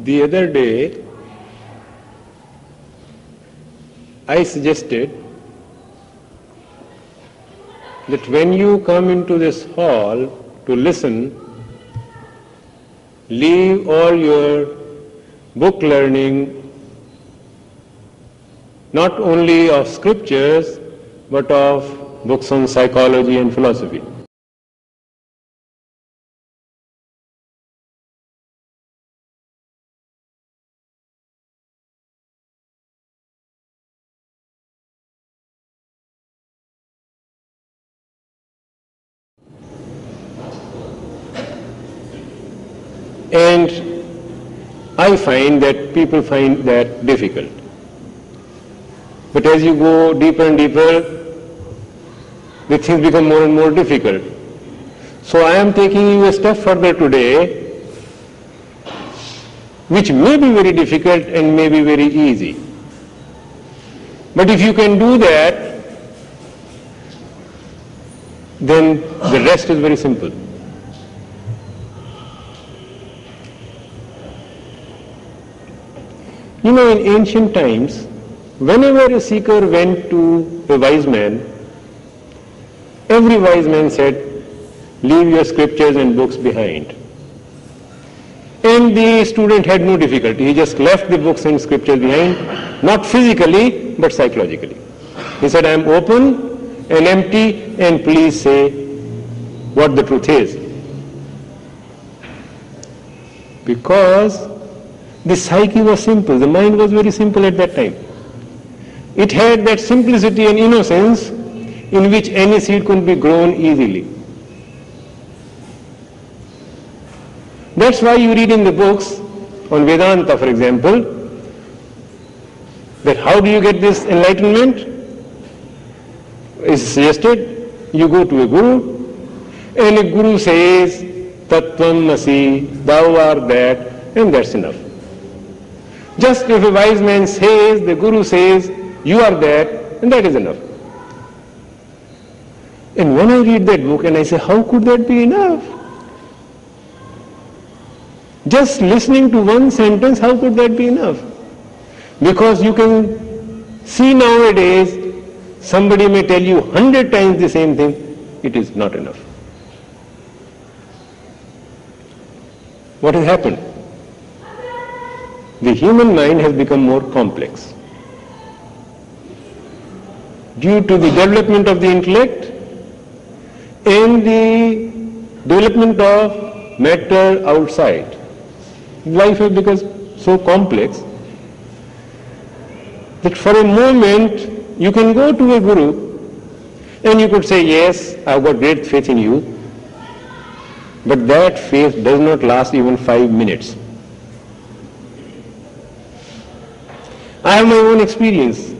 The other day, I suggested that when you come into this hall to listen, leave all your book learning, not only of scriptures, but of books on psychology and philosophy. And I find that people find that difficult. But as you go deeper and deeper, the things become more and more difficult. So I am taking you a step further today, which may be very difficult and may be very easy. But if you can do that, then the rest is very simple. You know, in ancient times, whenever a seeker went to a wise man, every wise man said, leave your scriptures and books behind. And the student had no difficulty. He just left the books and scriptures behind, not physically, but psychologically. He said, I am open and empty, and please say what the truth is. Because the psyche was simple, the mind was very simple at that time. It had that simplicity and innocence in which any seed could be grown easily. That's why you read in the books on Vedanta, for example, that how do you get this enlightenment? Is suggested, you go to a guru, and a guru says, Tattvam Masi, thou art that, and that's enough. Just if a wise man says, the guru says, you are that, and that is enough. And when I read that book and I say, how could that be enough? Just listening to one sentence, how could that be enough? Because you can see nowadays, somebody may tell you 100 times the same thing, it is not enough. What has happened? The human mind has become more complex. Due to the development of the intellect and the development of matter outside, life has become so complex that for a moment you can go to a guru and you could say, yes, I have got great faith in you, but that faith does not last even 5 minutes. I have my own experience.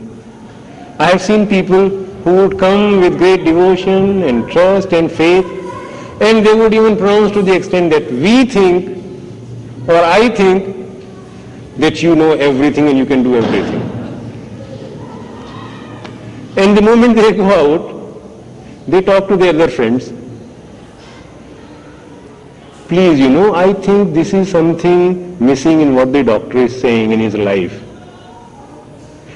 I have seen people who would come with great devotion and trust and faith, and they would even pronounce to the extent that we think, or I think, that you know everything and you can do everything. And the moment they go out, they talk to their other friends. Please, you know, I think this is something missing in what the doctor is saying in his life.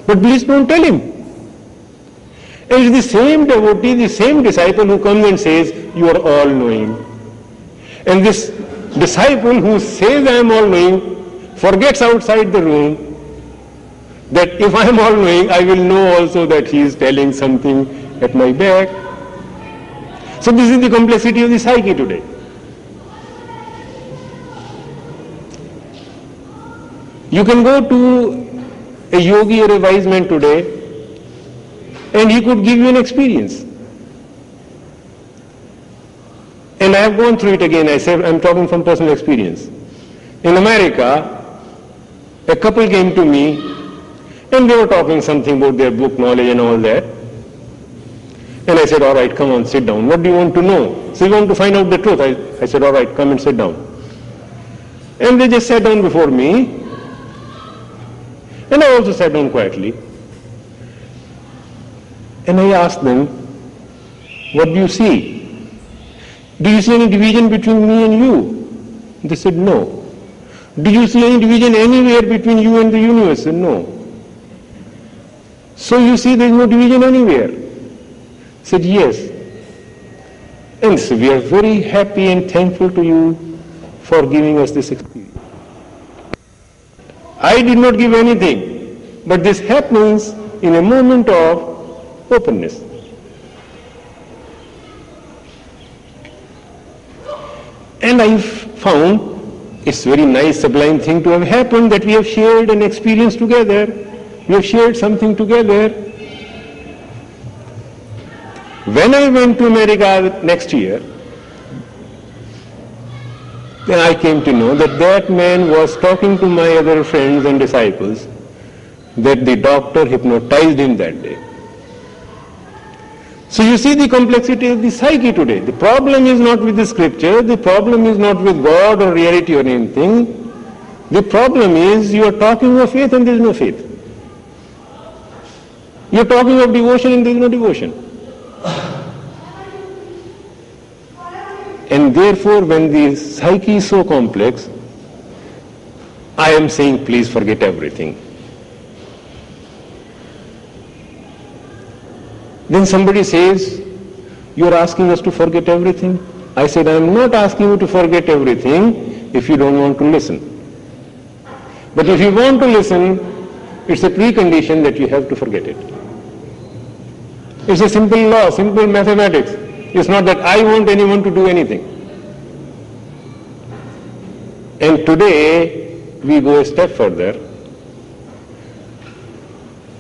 But please don't tell him. And it is the same devotee, the same disciple who comes and says, you are all-knowing. And this disciple who says, I am all-knowing, forgets outside the room that if I am all-knowing, I will know also that he is telling something at my back. So this is the complexity of the psyche today. You can go to a yogi or a wise man today, and he could give you an experience. And I have gone through it again. I said, I'm talking from personal experience. In America, a couple came to me, and they were talking something about their book knowledge and all that. And I said, all right, come on, sit down. What do you want to know? So you want to find out the truth. I said, all right, come and sit down. And they just sat down before me. And I also sat down quietly. And I asked them, what do you see? Do you see any division between me and you? They said, no. Do you see any division anywhere between you and the universe? No. So you see there is no division anywhere. Said yes. And so we are very happy and thankful to you for giving us this experience. I did not give anything, but this happens in a moment of openness. And I found it's very nice, sublime thing to have happened that we have shared an experience together. We have shared something together. When I went to America next year, then I came to know that that man was talking to my other friends and disciples that the doctor hypnotized him that day. So you see the complexity of the psyche today. The problem is not with the scripture, the problem is not with God or reality or anything. The problem is you are talking of faith and there is no faith. You are talking of devotion and there is no devotion. And therefore when the psyche is so complex, I am saying please forget everything. Then somebody says, you are asking us to forget everything. I said, I am not asking you to forget everything if you don't want to listen. But if you want to listen, it's a precondition that you have to forget it. It's a simple law, simple mathematics. It's not that I want anyone to do anything. And today, we go a step further.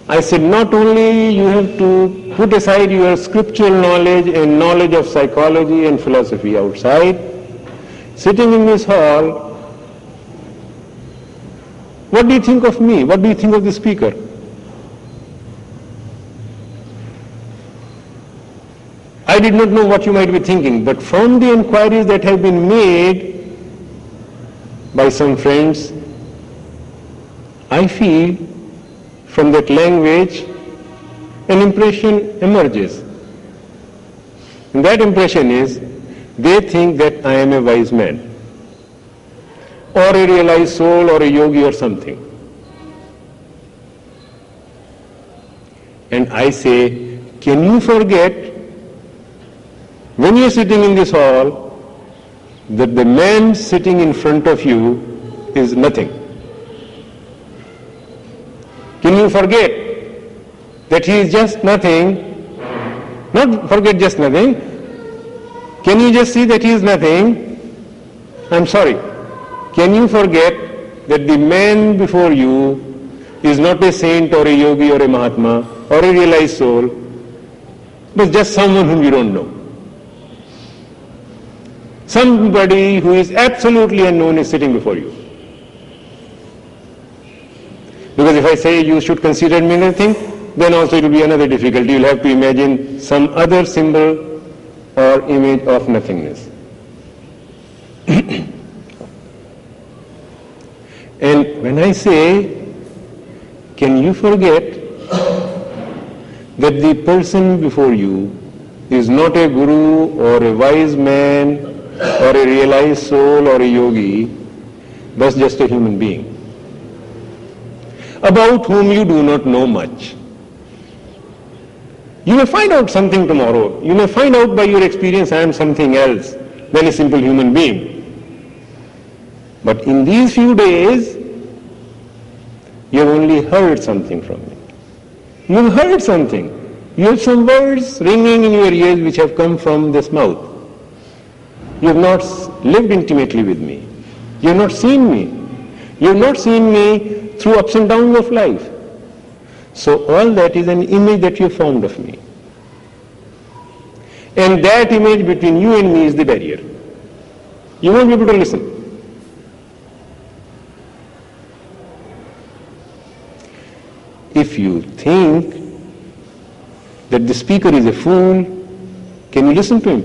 I said not only you have to put aside your scriptural knowledge and knowledge of psychology and philosophy outside, sitting in this hall, what do you think of me? What do you think of the speaker? I did not know what you might be thinking, but from the inquiries that have been made by some friends, I feel from that language an impression emerges. And that impression is they think that I am a wise man or a realized soul or a yogi or something. And I say, can you forget when you are sitting in this hall that the man sitting in front of you is nothing? Can you forget that he is just nothing? Not forget just nothing. Can you just see that he is nothing? I'm sorry. Can you forget that the man before you is not a saint or a yogi or a Mahatma or a realized soul, but just someone whom you don't know? Somebody who is absolutely unknown is sitting before you. Because if I say you should consider me anything, then also it will be another difficulty. You'll have to imagine some other symbol or image of nothingness. And when I say, can you forget that the person before you is not a guru or a wise man or a realized soul or a yogi, but just a human being, about whom you do not know much. You may find out something tomorrow. You may find out by your experience I am something else than a simple human being. But in these few days, you have only heard something from me. You have heard something. You have some words ringing in your ears which have come from this mouth. You have not lived intimately with me. You have not seen me. You have not seen me through ups and downs of life. So all that is an image that you have formed of me. And that image between you and me is the barrier. You won't be able to listen. If you think that the speaker is a fool, can you listen to him?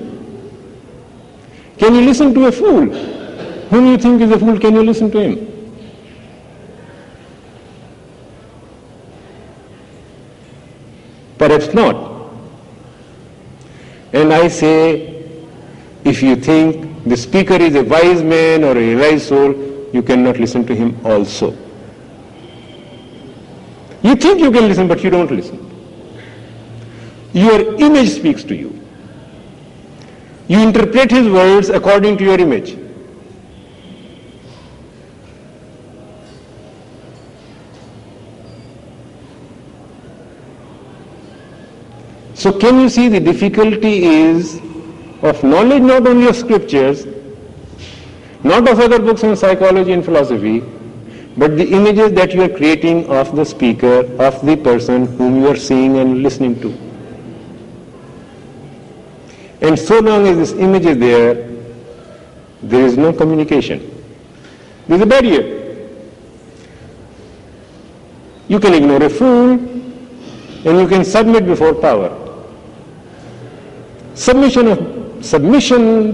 Can you listen to a fool? Whom you think is a fool, can you listen to him? Perhaps not. And I say, if you think the speaker is a wise man or a realized soul, you cannot listen to him also. You think you can listen, but you don't listen. Your image speaks to you. You interpret his words according to your image. So can you see the difficulty is of knowledge not only of scriptures, not of other books on psychology and philosophy, but the images that you are creating of the speaker, of the person whom you are seeing and listening to. And so long as this image is there is no communication. There is a barrier. You can ignore a fool and you can submit before power. Submission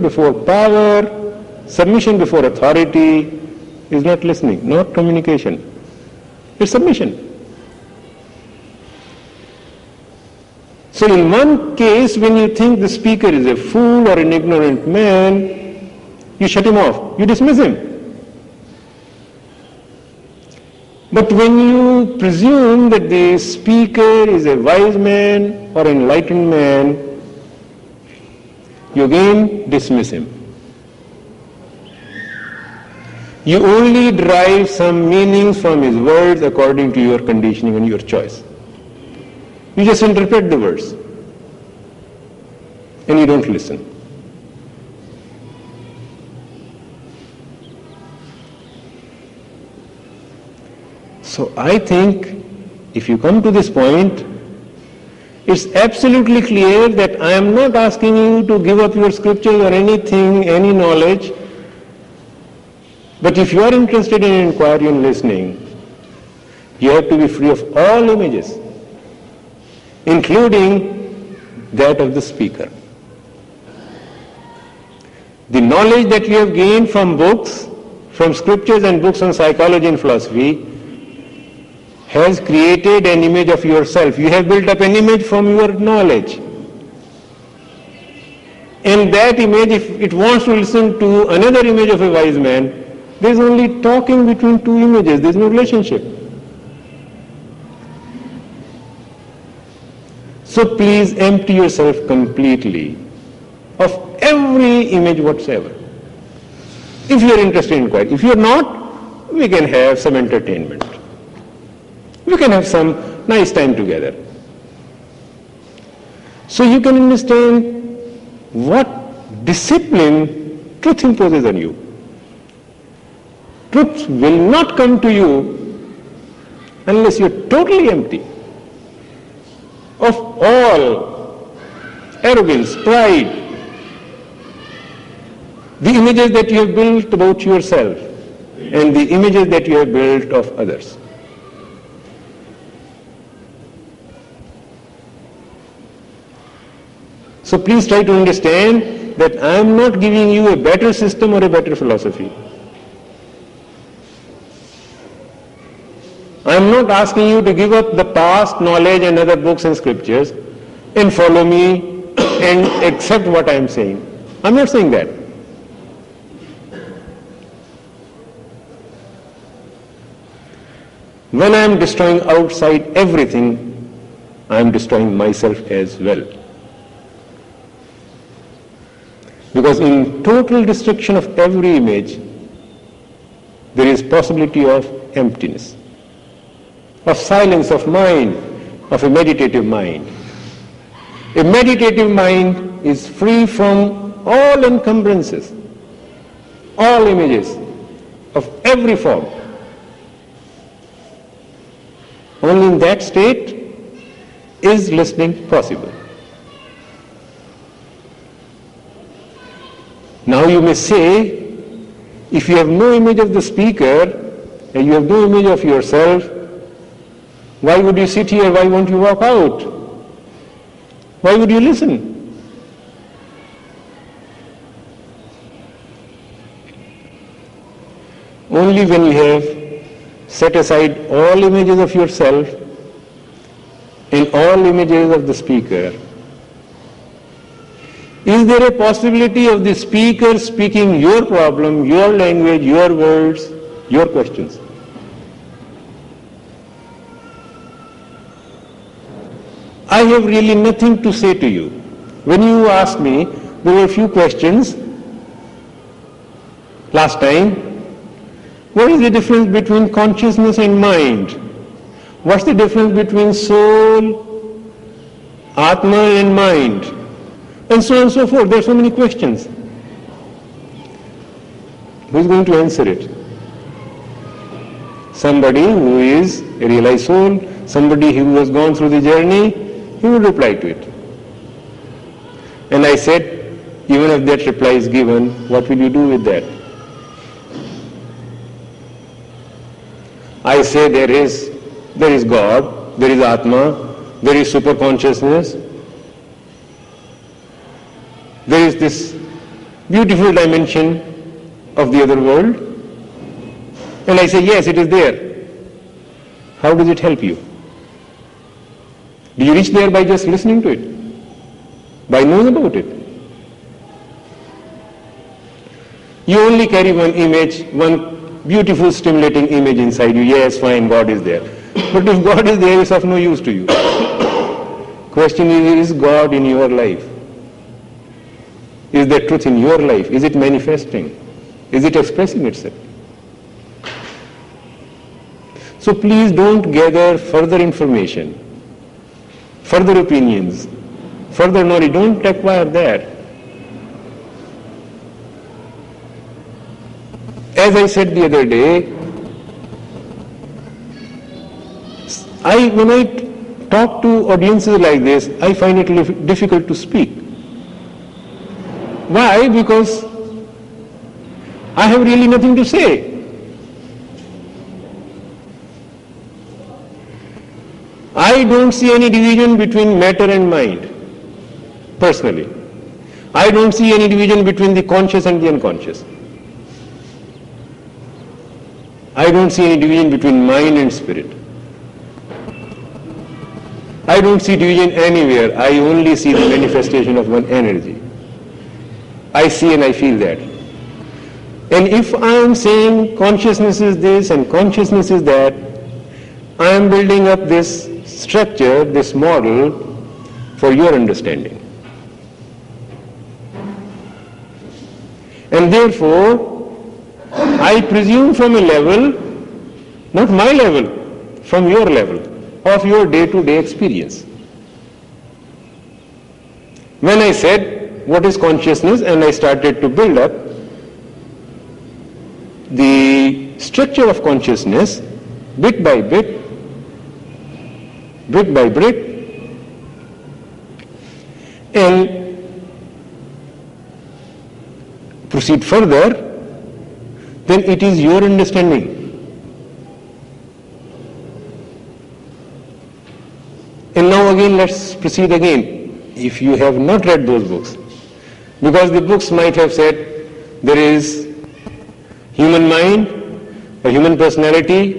before power, submission before authority is not listening, not communication. It's submission. So in one case, when you think the speaker is a fool or an ignorant man, you shut him off, you dismiss him. But when you presume that the speaker is a wise man or enlightened man, you again dismiss him. You only derive some meanings from his words according to your conditioning and your choice. You just interpret the words and you don't listen. So I think if you come to this point, it's absolutely clear that I am not asking you to give up your scriptures or anything, any knowledge. But if you are interested in inquiry and listening, you have to be free of all images, including that of the speaker. The knowledge that you have gained from books, from scriptures and books on psychology and philosophy, has created an image of yourself. You have built up an image from your knowledge. And that image, if it wants to listen to another image of a wise man, there is only talking between two images. There is no relationship. So please empty yourself completely of every image whatsoever. If you are interested in inquiry. If you are not, we can have some entertainment. We can have some nice time together. So you can understand what discipline truth imposes on you. Truth will not come to you unless you are totally empty of all arrogance, pride, the images that you have built about yourself and the images that you have built of others. So please try to understand that I am not giving you a better system or a better philosophy. I am not asking you to give up the past knowledge and other books and scriptures and follow me and accept what I am saying. I am not saying that. When I am destroying outside everything, I am destroying myself as well. Because in total destruction of every image, there is possibility of emptiness, of silence of mind, of a meditative mind. A meditative mind is free from all encumbrances, all images of every form. Only in that state is listening possible. Now you may say, if you have no image of the speaker and you have no image of yourself, why would you sit here? Why won't you walk out? Why would you listen? Only when you have set aside all images of yourself and all images of the speaker, is there a possibility of the speaker speaking your problem, your language, your words, your questions. I have really nothing to say to you. When you asked me, there were a few questions last time. What is the difference between consciousness and mind? What's the difference between soul, Atma and mind? And so on and so forth. There are so many questions. Who is going to answer it? Somebody who is a realized soul, somebody who has gone through the journey, he will reply to it. And I said, even if that reply is given, what will you do with that? I say there is God, there is Atma, there is super consciousness, there is this beautiful dimension of the other world, and I say yes, it is there. How does it help you? Do you reach there by just listening to it? By knowing about it? You only carry one image, one beautiful stimulating image inside you. Yes, fine, God is there. But if God is there, it's of no use to you. Question is God in your life? Is there truth in your life? Is it manifesting? Is it expressing itself? So please don't gather further information, further opinions, further knowledge. Don't acquire that. As I said the other day, when I talk to audiences like this, I find it difficult to speak. Why? Because I have really nothing to say. I don't see any division between matter and mind, personally. I don't see any division between the conscious and the unconscious. I don't see any division between mind and spirit. I don't see division anywhere. I only see the manifestation of one energy. I see and I feel that. And if I am saying consciousness is this and consciousness is that, I am building up this structure, this model for your understanding. And therefore, I presume from a level, not my level, from your level, of your day-to-day experience. When I said, what is consciousness, and I started to build up the structure of consciousness, bit by bit, brick by brick, and proceed further, then it is your understanding. And now again, let's proceed again. If you have not read those books, because the books might have said there is human mind, a human personality,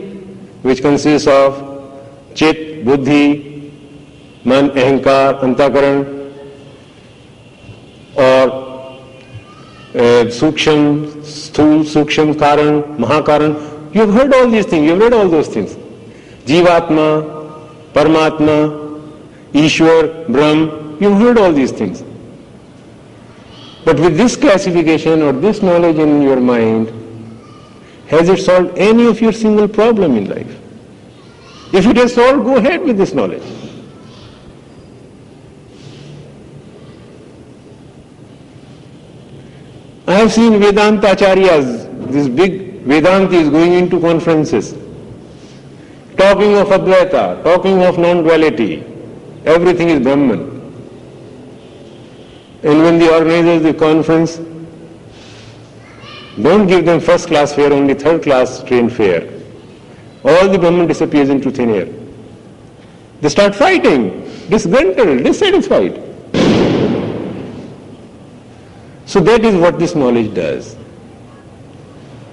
which consists of Chit, Buddhi, Man, Ahankar, Antakaran, or Suksham, Sthul, Suksham, Karan, Mahakaran. You have heard all these things, you have read all those things. Jivatma, Paramatma, Ishwar, Brahm, you have heard all these things. But with this classification or this knowledge in your mind, has it solved any of your single problem in life? If it has solved, go ahead with this knowledge. I have seen Vedanta Acharyas, this big Vedantis going into conferences, talking of Advaita, talking of non-duality, everything is Brahman. And when the organizers of the conference don't give them first class fare, only third class train fare, all the Brahman disappears into thin air. They start fighting, disgruntled, dissatisfied. So that is what this knowledge does.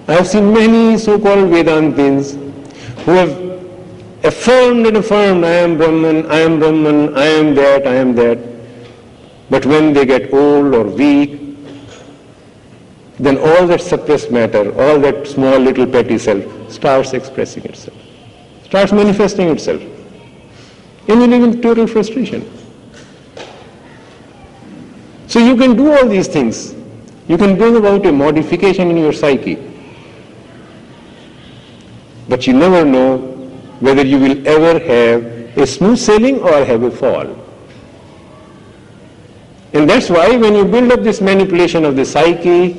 I have seen many so-called Vedantins who have affirmed and affirmed, I am Brahman, I am Brahman, I am that, I am that. But when they get old or weak, then all that suppressed matter, all that small little petty self starts expressing itself, starts manifesting itself, ending in total frustration. So you can do all these things. You can bring about a modification in your psyche. But you never know whether you will ever have a smooth sailing or have a fall. And that's why when you build up this manipulation of the psyche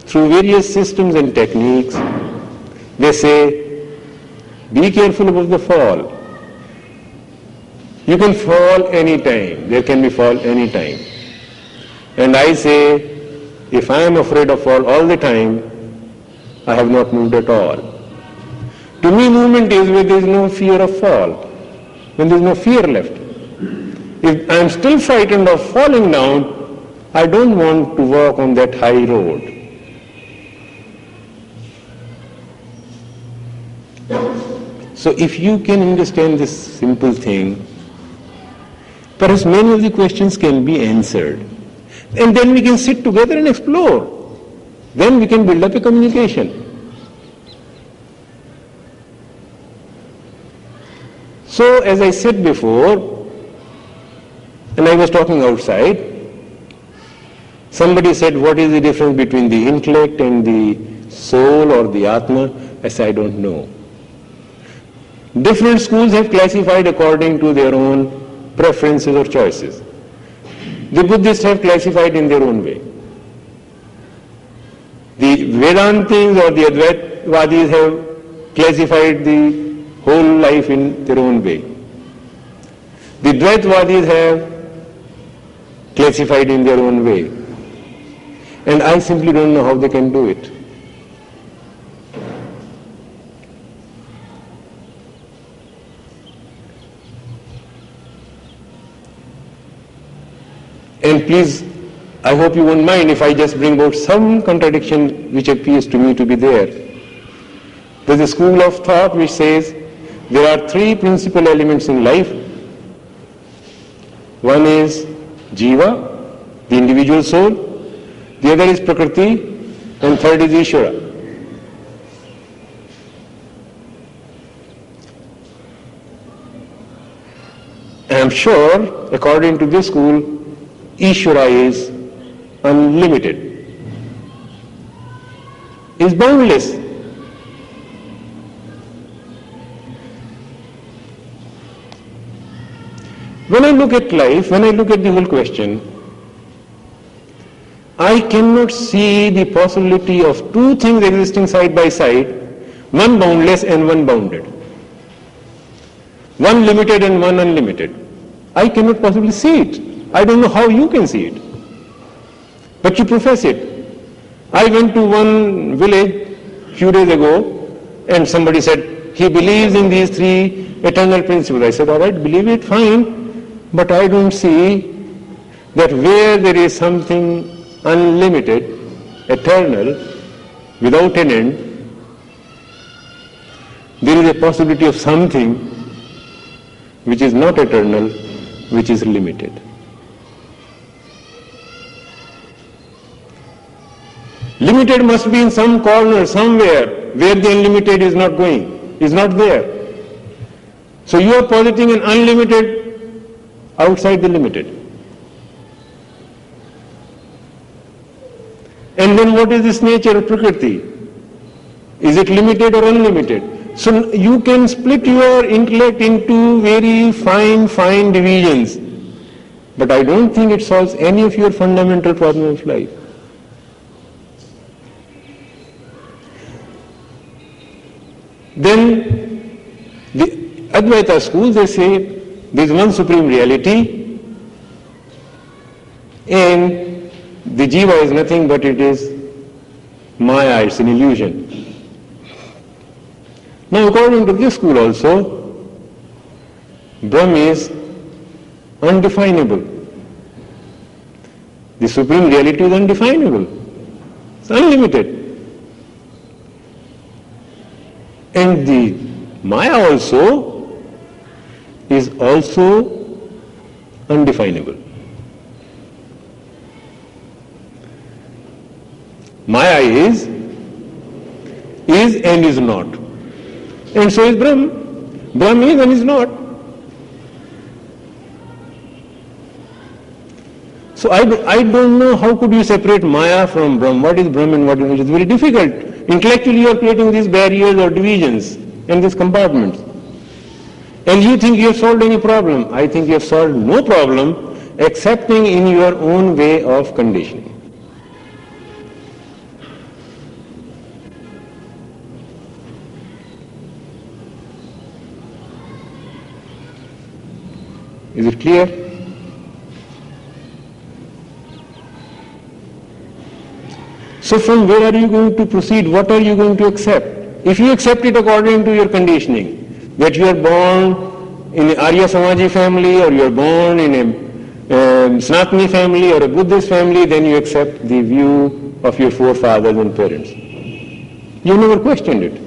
through various systems and techniques, they say, be careful of the fall. You can fall any time. There can be fall any time. And I say, if I am afraid of fall all the time, I have not moved at all. To me, movement is where there is no fear of fall, when there is no fear left. If I am still frightened of falling down, I don't want to walk on that high road. So if you can understand this simple thing, perhaps many of the questions can be answered. And then we can sit together and explore. Then we can build up a communication. So as I said before, and I was talking outside, somebody said, what is the difference between the intellect and the soul or the Atma? I said, I don't know. Different schools have classified according to their own preferences or choices. The Buddhists have classified in their own way. The Vedantis or the Advaitavadis have classified the whole life in their own way. The Dvaitavadis have classified in their own way. And I simply don't know how they can do it. And please, I hope you won't mind if I just bring out some contradiction which appears to me to be there. There's a school of thought which says there are three principal elements in life. One is Jiva, the individual soul. The other is Prakriti, and third is Ishvara. I am sure, according to this school, Ishvara is unlimited, is boundless. When I look at life, when I look at the whole question, I cannot see the possibility of two things existing side by side, one boundless and one bounded, one limited and one unlimited. I cannot possibly see it. I don't know how you can see it. But you profess it. I went to one village a few days ago and somebody said, he believes in these three eternal principles. I said, all right, believe it, fine. But I don't see that where there is something unlimited, eternal, without an end, there is a possibility of something which is not eternal, which is limited. Limited must be in some corner, somewhere, where the unlimited is not going, is not there. So you are positing an unlimited outside the limited. And then what is this nature of Prakriti? Is it limited or unlimited? So you can split your intellect into very fine divisions. But I don't think it solves any of your fundamental problems of life. Then the Advaita school, they say there is one supreme reality and the jiva is nothing but it is maya, it's an illusion. Now according to this school also, Brahm is undefinable. The supreme reality is undefinable. It's unlimited. And the Maya also is also undefinable. Maya is and is not. And so is Brahm. Brahm is and is not. So I don't know how could you separate Maya from Brahm. What is Brahm and what is? It is very difficult. Intellectually you are creating these barriers or divisions and these compartments. And you think you have solved any problem. I think you have solved no problem accepting in your own way of conditioning. Is it clear? So from where are you going to proceed? What are you going to accept? If you accept it according to your conditioning, that you are born in an Arya Samaji family or you are born in a Sanatani family or a Buddhist family, then you accept the view of your forefathers and parents. You never questioned it.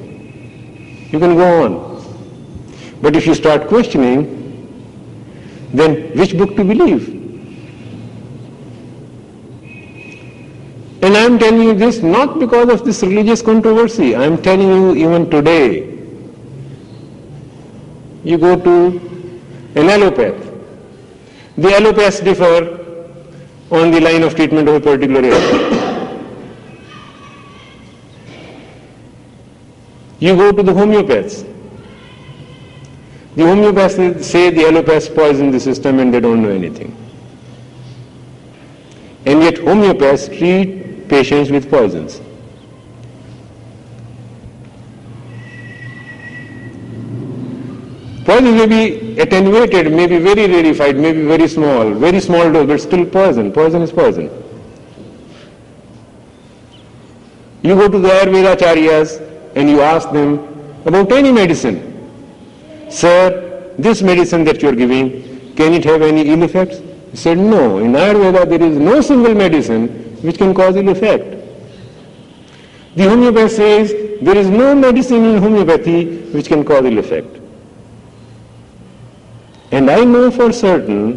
You can go on. But if you start questioning, then which book to believe? And I am telling you this not because of this religious controversy. I am telling you even today. You go to an allopath. The allopaths differ on the line of treatment of a particular area. You go to the homeopaths. The homeopaths say the allopaths poison the system and they don't know anything. And yet homeopaths treat patients with poisons. Poison may be attenuated, may be very rarefied, may be very small dose, but still poison. Poison is poison. You go to the Ayurveda acharyas and you ask them about any medicine. Sir, this medicine that you are giving, can it have any ill effects? He said, no. In Ayurveda there is no single medicine which can cause ill effect. The homeopath says there is no medicine in homeopathy which can cause ill effect. And I know for certain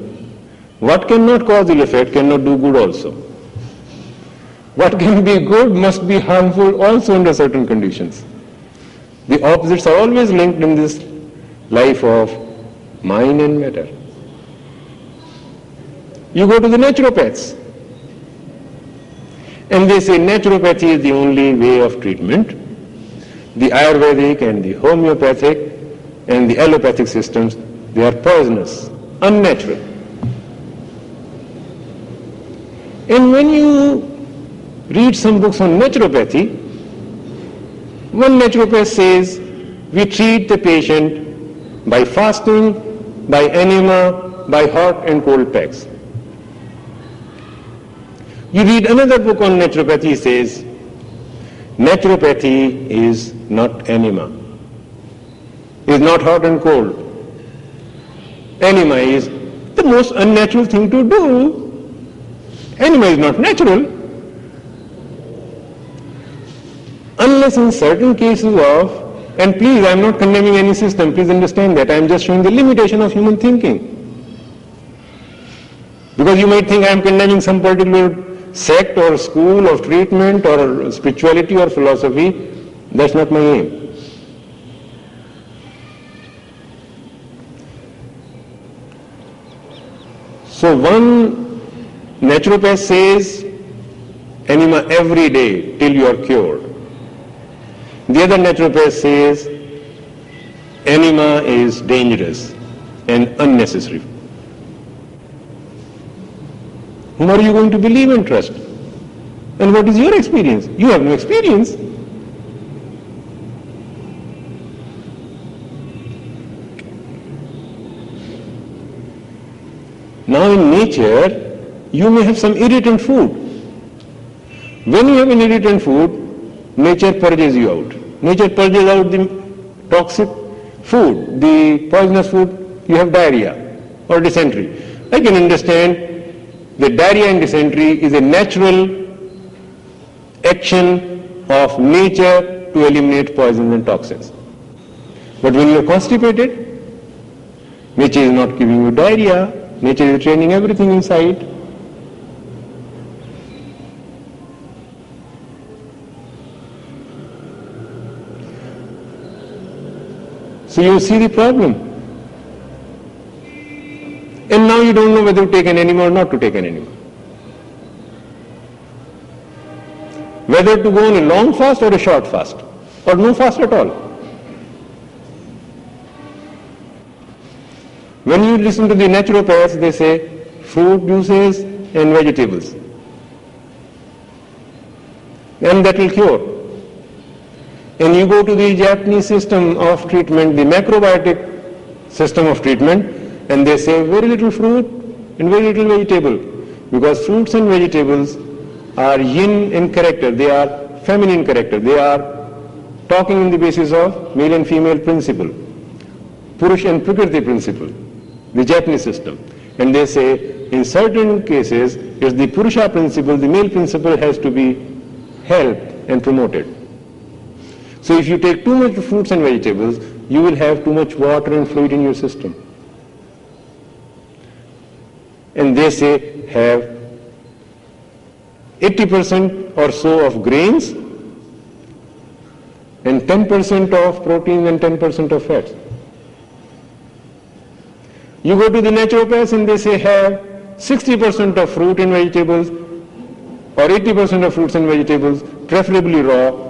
what cannot cause ill effect cannot do good also. What can be good must be harmful also under certain conditions. The opposites are always linked in this life of mind and matter. You go to the naturopaths and they say naturopathy is the only way of treatment. The Ayurvedic and the homeopathic and the allopathic systems, they are poisonous, unnatural. And when you read some books on naturopathy, one naturopath says we treat the patient by fasting, by enema, by hot and cold packs. You read another book on naturopathy, says naturopathy is not enema, is not hot and cold. Enema is the most unnatural thing to do. Enema is not natural. Unless in certain cases of, and please, I am not condemning any system, please understand that, I am just showing the limitation of human thinking. Because you might think I am condemning some particular sect or school of treatment or spirituality or philosophy. That's not my aim. So one naturopath says enema every day till you are cured. The other naturopath says enema is dangerous and unnecessary. Whom are you going to believe and trust? And what is your experience? You have no experience. Now in nature, you may have some irritant food. When you have an irritant food, nature purges you out. Nature purges out the toxic food, the poisonous food. You have diarrhea or dysentery. I can understand that diarrhea and dysentery is a natural action of nature to eliminate poisons and toxins. But when you are constipated, nature is not giving you diarrhea. Nature is training everything inside. So you see the problem. And now you don't know whether to take an enema or not to take an enema. Whether to go on a long fast or a short fast, or no fast at all. When you listen to the naturopaths, they say fruit juices and vegetables. And that will cure. And you go to the Japanese system of treatment, the macrobiotic system of treatment, and they say very little fruit and very little vegetable. Because fruits and vegetables are yin in character, they are feminine character, they are talking in the basis of male and female principle, Purush and Prakriti principle, the Japanese system. And they say in certain cases it's the Purusha principle, the male principle has to be helped and promoted. So if you take too much fruits and vegetables, you will have too much water and fluid in your system. And they say have 80% or so of grains and 10% of protein and 10% of fats. You go to the naturopaths and they say have 60% of fruit and vegetables or 80% of fruits and vegetables, preferably raw,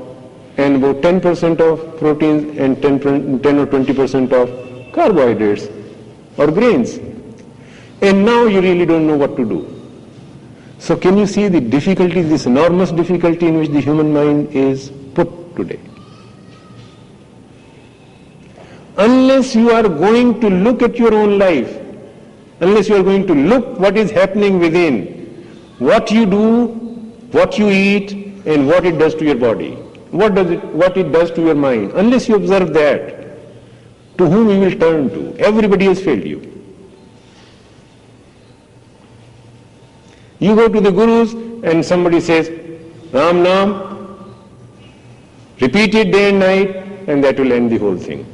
and about 10% of proteins and 10 or 20% of carbohydrates or grains. And now you really don't know what to do. So can you see the difficulty, this enormous difficulty in which the human mind is put today? Unless you are going to look at your own life, unless you are going to look what is happening within, what you do, what you eat, and what it does to your body, what it does to your mind, unless you observe that, to whom you will turn to? Everybody has failed you. You go to the gurus and somebody says, Ram Nam, repeat it day and night, and that will end the whole thing.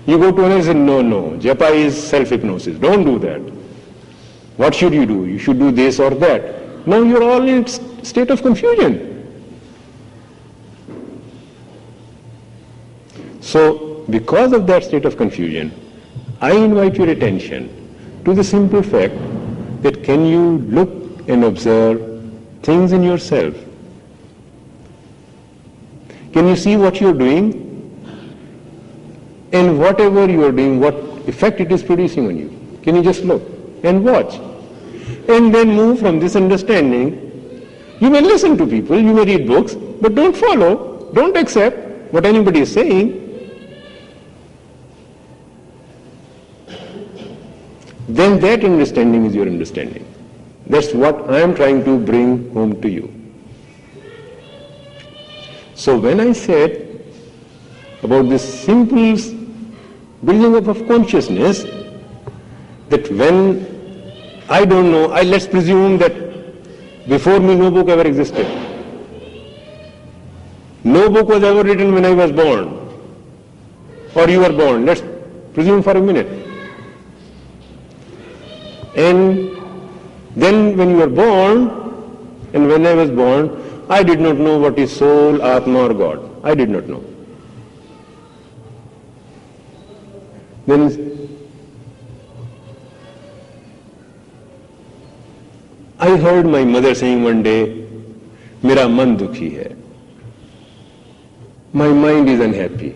You go to another and say, no, japa is self-hypnosis, don't do that. What should you do? You should do this or that. Now you're all in state of confusion. So, because of that state of confusion, I invite your attention to the simple fact that can you look and observe things in yourself? Can you see what you're doing? And whatever you are doing, what effect it is producing on you? Can you just look and watch? And then move from this understanding. You may listen to people, you may read books, but don't follow, don't accept what anybody is saying. Then that understanding is your understanding. That's what I am trying to bring home to you. So when I said about this simple building up of consciousness, that when I don't know, let's presume that before me no book ever existed. No book was ever written when I was born, or you were born. Let's presume for a minute. And then when you were born, and when I was born, I did not know what is soul, Atma or God. I did not know. Then I heard my mother saying one day, Mera man dukhi hai. My mind is unhappy.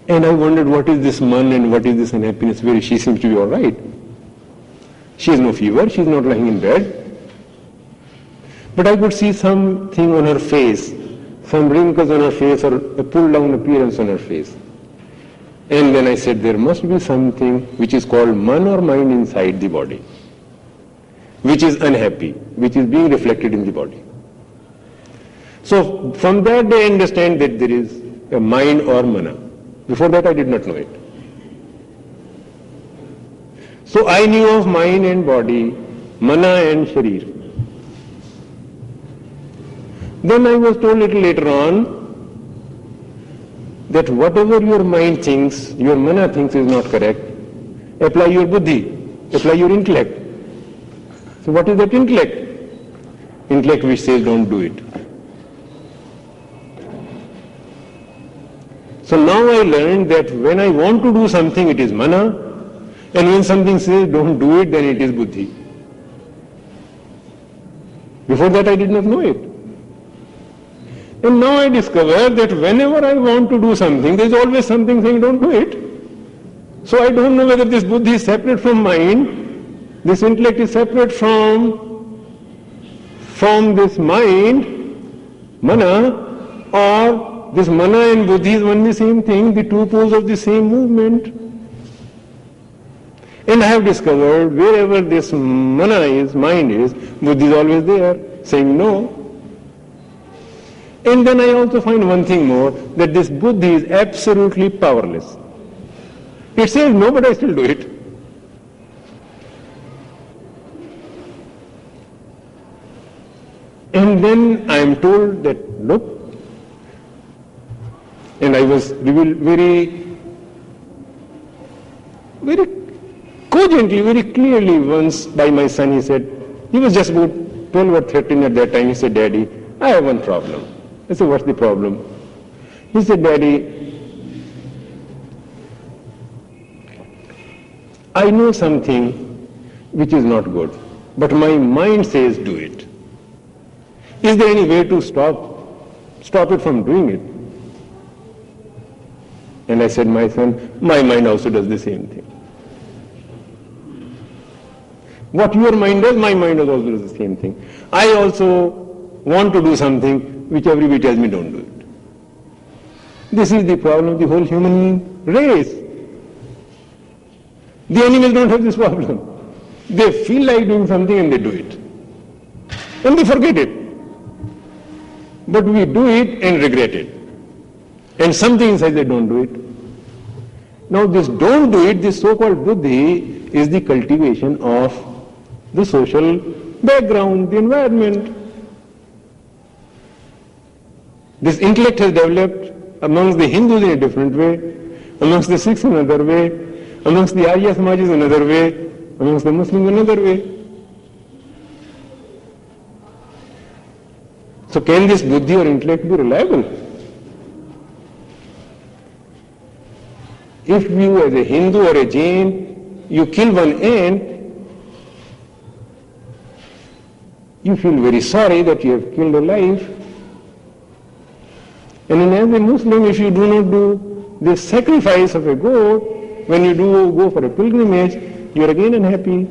And I wondered what is this man and what is this unhappiness where she seems to be all right. She has no fever, she is not lying in bed. But I could see something on her face, some wrinkles on her face or a pull down appearance on her face. And then I said there must be something which is called man or mind inside the body, which is unhappy, which is being reflected in the body. So from that day I understand that there is a mind or mana. Before that I did not know it. So I knew of mind and body, mana and sharir. Then I was told a little later on that whatever your mind thinks, your mana thinks is not correct, apply your buddhi, apply your intellect. So what is that intellect? Intellect which says don't do it. So now I learned that when I want to do something, it is mana, and when something says don't do it, then it is buddhi. Before that I did not know it. And now I discover that whenever I want to do something, there is always something saying don't do it. So I don't know whether this buddhi is separate from mind, this intellect is separate from this mind, mana, or this mana and buddhi is one and the same thing, the two poles of the same movement. And I have discovered wherever this mana is, mind is, buddhi is always there, saying no. And then I also find one thing more, that this buddhi is absolutely powerless. It says no, but I still do it. And then I am told that, look, and I was revealed very cogently, very clearly once by my son. He said, he was just about 12 or 13 at that time. He said, Daddy, I have one problem. I said, what's the problem? He said, Daddy, I know something which is not good, but my mind says do it. Is there any way to stop it from doing it? And I said, my son, my mind also does the same thing. What your mind does, my mind also does the same thing. I also want to do something which everybody tells me don't do it. This is the problem of the whole human race. The animals don't have this problem. They feel like doing something and they do it. And they forget it. But we do it and regret it. And something inside they don't do it. Now this don't do it, this so-called buddhi, is the cultivation of the social background, the environment. This intellect has developed amongst the Hindus in a different way, amongst the Sikhs in another way, amongst the Arya Samajis another way, amongst the Muslims another way. So can this buddhi or intellect be reliable? If you as a Hindu or a Jain, you kill one ant, you feel very sorry that you have killed a life. And as a Muslim, if you do not do the sacrifice of a goat, when you do go for a pilgrimage, you are again unhappy.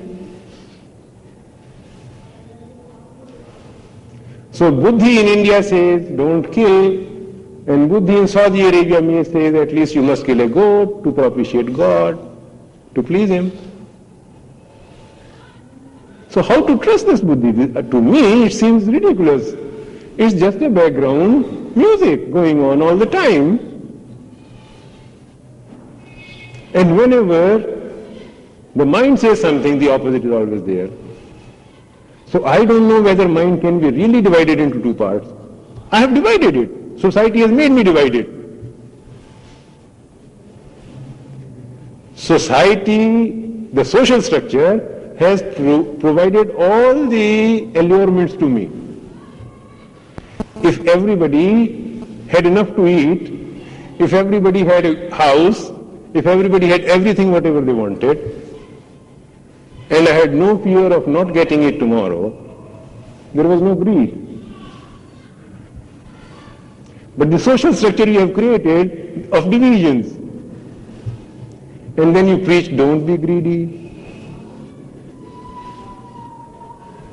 So buddhi in India says, don't kill, and buddhi in Saudi Arabia may say that at least you must kill a goat to propitiate God, to please him. So how to trust this buddhi? To me it seems ridiculous. It's just a background music going on all the time. And whenever the mind says something, the opposite is always there. So I don't know whether mind can be really divided into two parts. I have divided it. Society has made me divide it. Society, the social structure, has provided all the allurements to me. If everybody had enough to eat, if everybody had a house, if everybody had everything whatever they wanted, and I had no fear of not getting it tomorrow, there was no greed. But the social structure you have created of divisions, and then you preach, don't be greedy.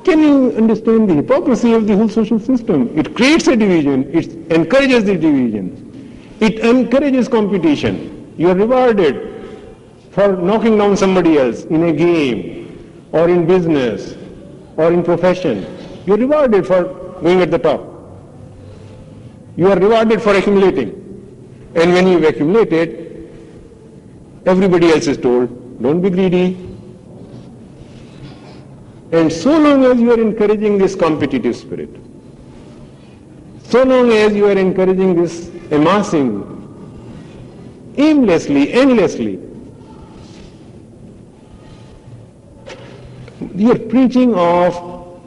Can you understand the hypocrisy of the whole social system? It creates a division, it encourages the division, it encourages competition. You are rewarded for knocking down somebody else in a game, or in business, or in profession. You are rewarded for going at the top. You are rewarded for accumulating. And when you've accumulated, everybody else is told, don't be greedy. And so long as you are encouraging this competitive spirit, so long as you are encouraging this amassing aimlessly, endlessly, you are preaching of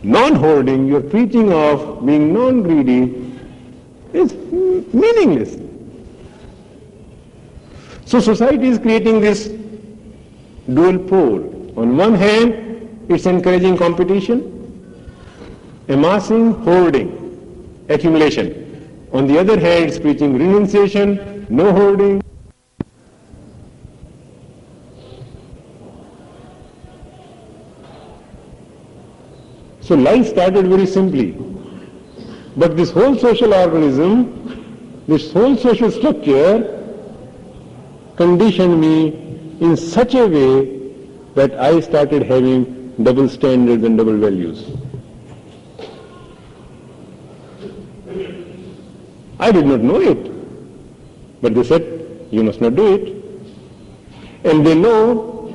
non-hoarding, you are preaching of being non-greedy, is meaningless. So society is creating this dual pole. On one hand, it's encouraging competition, amassing, hoarding, accumulation. On the other hand, it's preaching renunciation, no hoarding. So life started very simply. But this whole social organism, this whole social structure conditioned me in such a way that I started having double standards and double values. I did not know it. But they said, you must not do it. And they know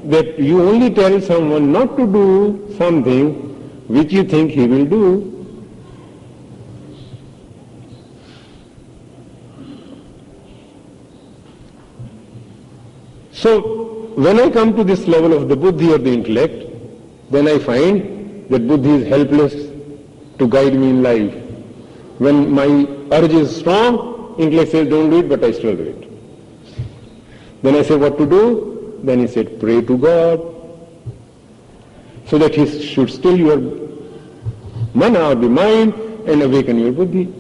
that you only tell someone not to do something which you think he will do. So, when I come to this level of the buddhi or the intellect, then I find that buddhi is helpless to guide me in life. When my urge is strong, intellect says don't do it, but I still do it. Then I say what to do? Then he said pray to God, so that he should still your mana or the mind and awaken your buddhi.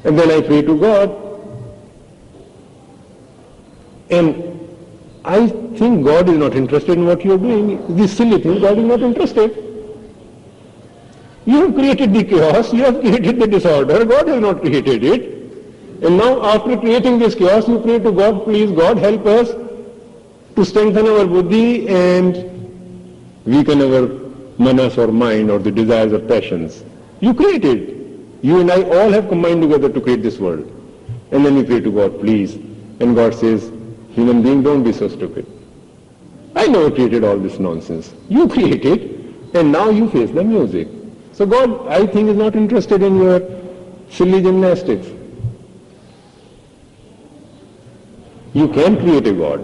And then I pray to God. And I think God is not interested in what you are doing. This silly thing, God is not interested. You have created the chaos, you have created the disorder, God has not created it. And now after creating this chaos, you pray to God, please God help us to strengthen our buddhi and weaken our manas or mind or the desires or passions. You created. You and I all have combined together to create this world. And then you pray to God, please. And God says, human being, don't be so stupid. I never created all this nonsense. You created, and now you face the music. So God, I think, is not interested in your silly gymnastics. You can create a God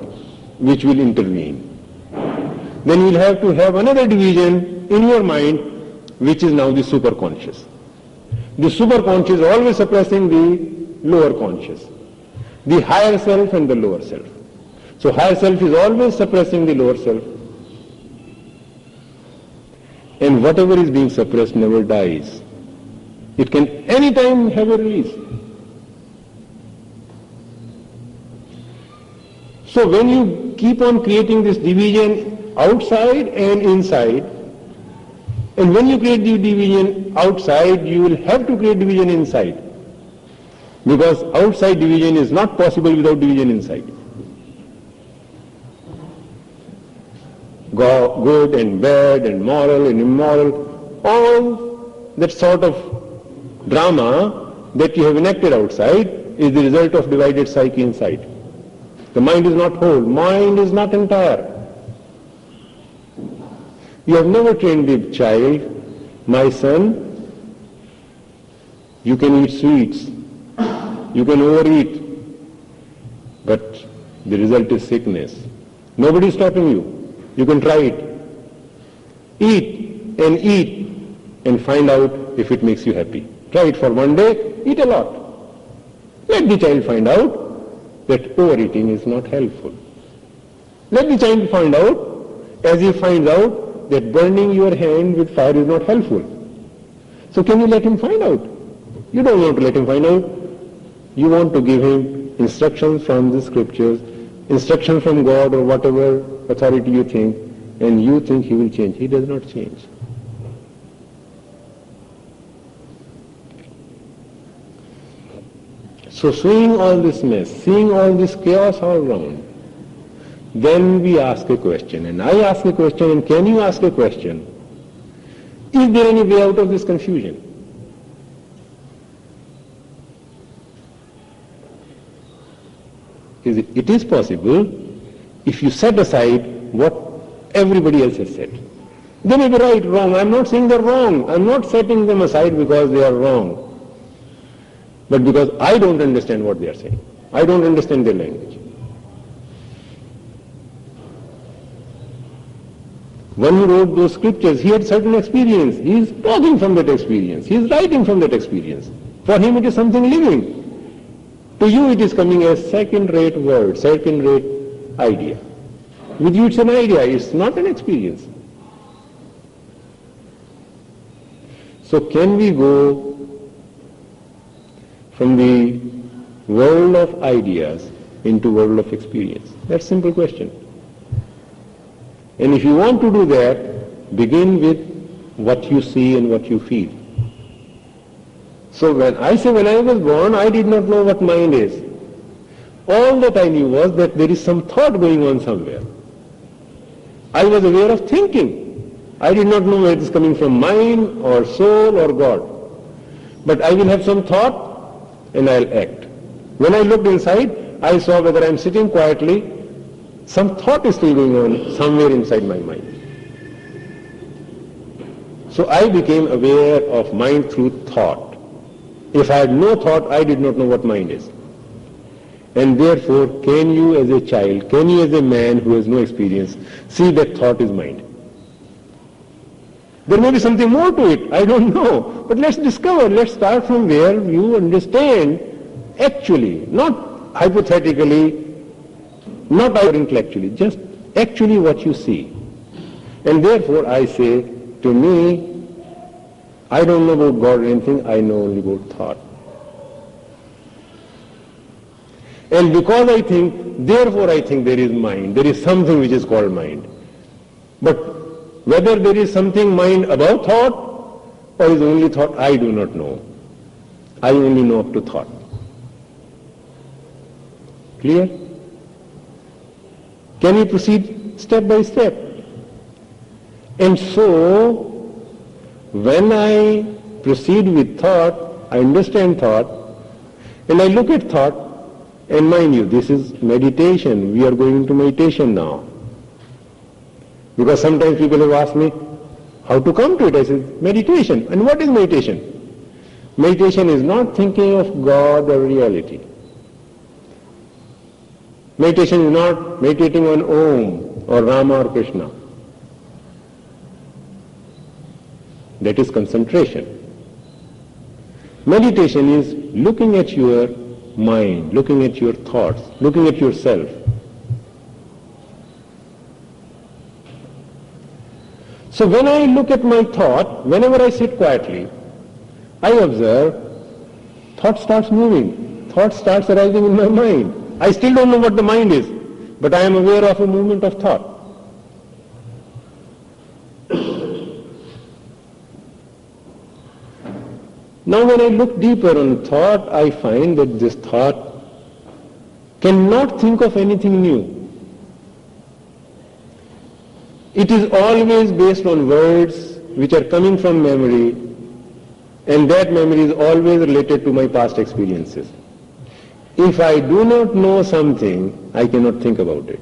which will intervene. Then you'll have to have another division in your mind, which is now the superconscious. The superconscious is always suppressing the lower conscious, the higher self and the lower self. So higher self is always suppressing the lower self. And whatever is being suppressed never dies. It can any time have a release. So when you keep on creating this division outside and inside, and when you create the division outside, you will have to create division inside. Because outside division is not possible without division inside. Good and bad and moral and immoral, all that sort of drama that you have enacted outside is the result of divided psyche inside. The mind is not whole, mind is not entire. You have never trained the child, my son, you can eat sweets, you can overeat, but the result is sickness. Nobody is stopping you. You can try it. Eat and find out if it makes you happy. Try it for one day, eat a lot. Let the child find out that overeating is not helpful. Let the child find out, as he finds out, that burning your hand with fire is not helpful. So can you let him find out? You don't want to let him find out. You want to give him instructions from the scriptures, instructions from God or whatever authority you think, and you think he will change. He does not change. So seeing all this mess, seeing all this chaos all around, then we ask a question, and I ask a question, and can you ask a question? Is there any way out of this confusion? It is possible if you set aside what everybody else has said. They may be right, wrong. I'm not saying they're wrong. I'm not setting them aside because they are wrong. But because I don't understand what they are saying. I don't understand their language. When he wrote those scriptures, he had certain experience. He is talking from that experience. He is writing from that experience. For him it is something living. To you it is coming as second-rate word, second-rate idea. With you it's an idea, it's not an experience. So can we go from the world of ideas into world of experience? That's a simple question. And if you want to do that, begin with what you see and what you feel. So when I was born, I did not know what mind is. All that I knew was that there is some thought going on somewhere. I was aware of thinking. I did not know whether it is coming from mind or soul or God. But I will have some thought and I'll act. When I looked inside, I saw whether I'm sitting quietly, some thought is still going on somewhere inside my mind. So I became aware of mind through thought. If I had no thought, I did not know what mind is. And therefore, can you as a child, can you as a man who has no experience, see that thought is mind? There may be something more to it, I don't know. But let's discover, let's start from where you understand actually, not hypothetically, not intellectually, just actually what you see. And therefore I say, to me, I don't know about God or anything, I know only about thought. And because I think, therefore I think there is mind, there is something which is called mind. But whether there is something mind above thought or is only thought, I do not know. I only know up to thought. Clear? Can we proceed step by step? And so, when I proceed with thought, I understand thought, and I look at thought, and mind you, this is meditation. We are going into meditation now. Because sometimes people have asked me, how to come to it? I said, meditation. And what is meditation? Meditation is not thinking of God or reality. Meditation is not meditating on Om or Rama or Krishna. That is concentration. Meditation is looking at your mind, looking at your thoughts, looking at yourself. So when I look at my thought, whenever I sit quietly, I observe, thought starts moving, thought starts arising in my mind. I still don't know what the mind is, but I am aware of a movement of thought. Now when I look deeper on thought, I find that this thought cannot think of anything new. It is always based on words which are coming from memory, and that memory is always related to my past experiences. If I do not know something, I cannot think about it.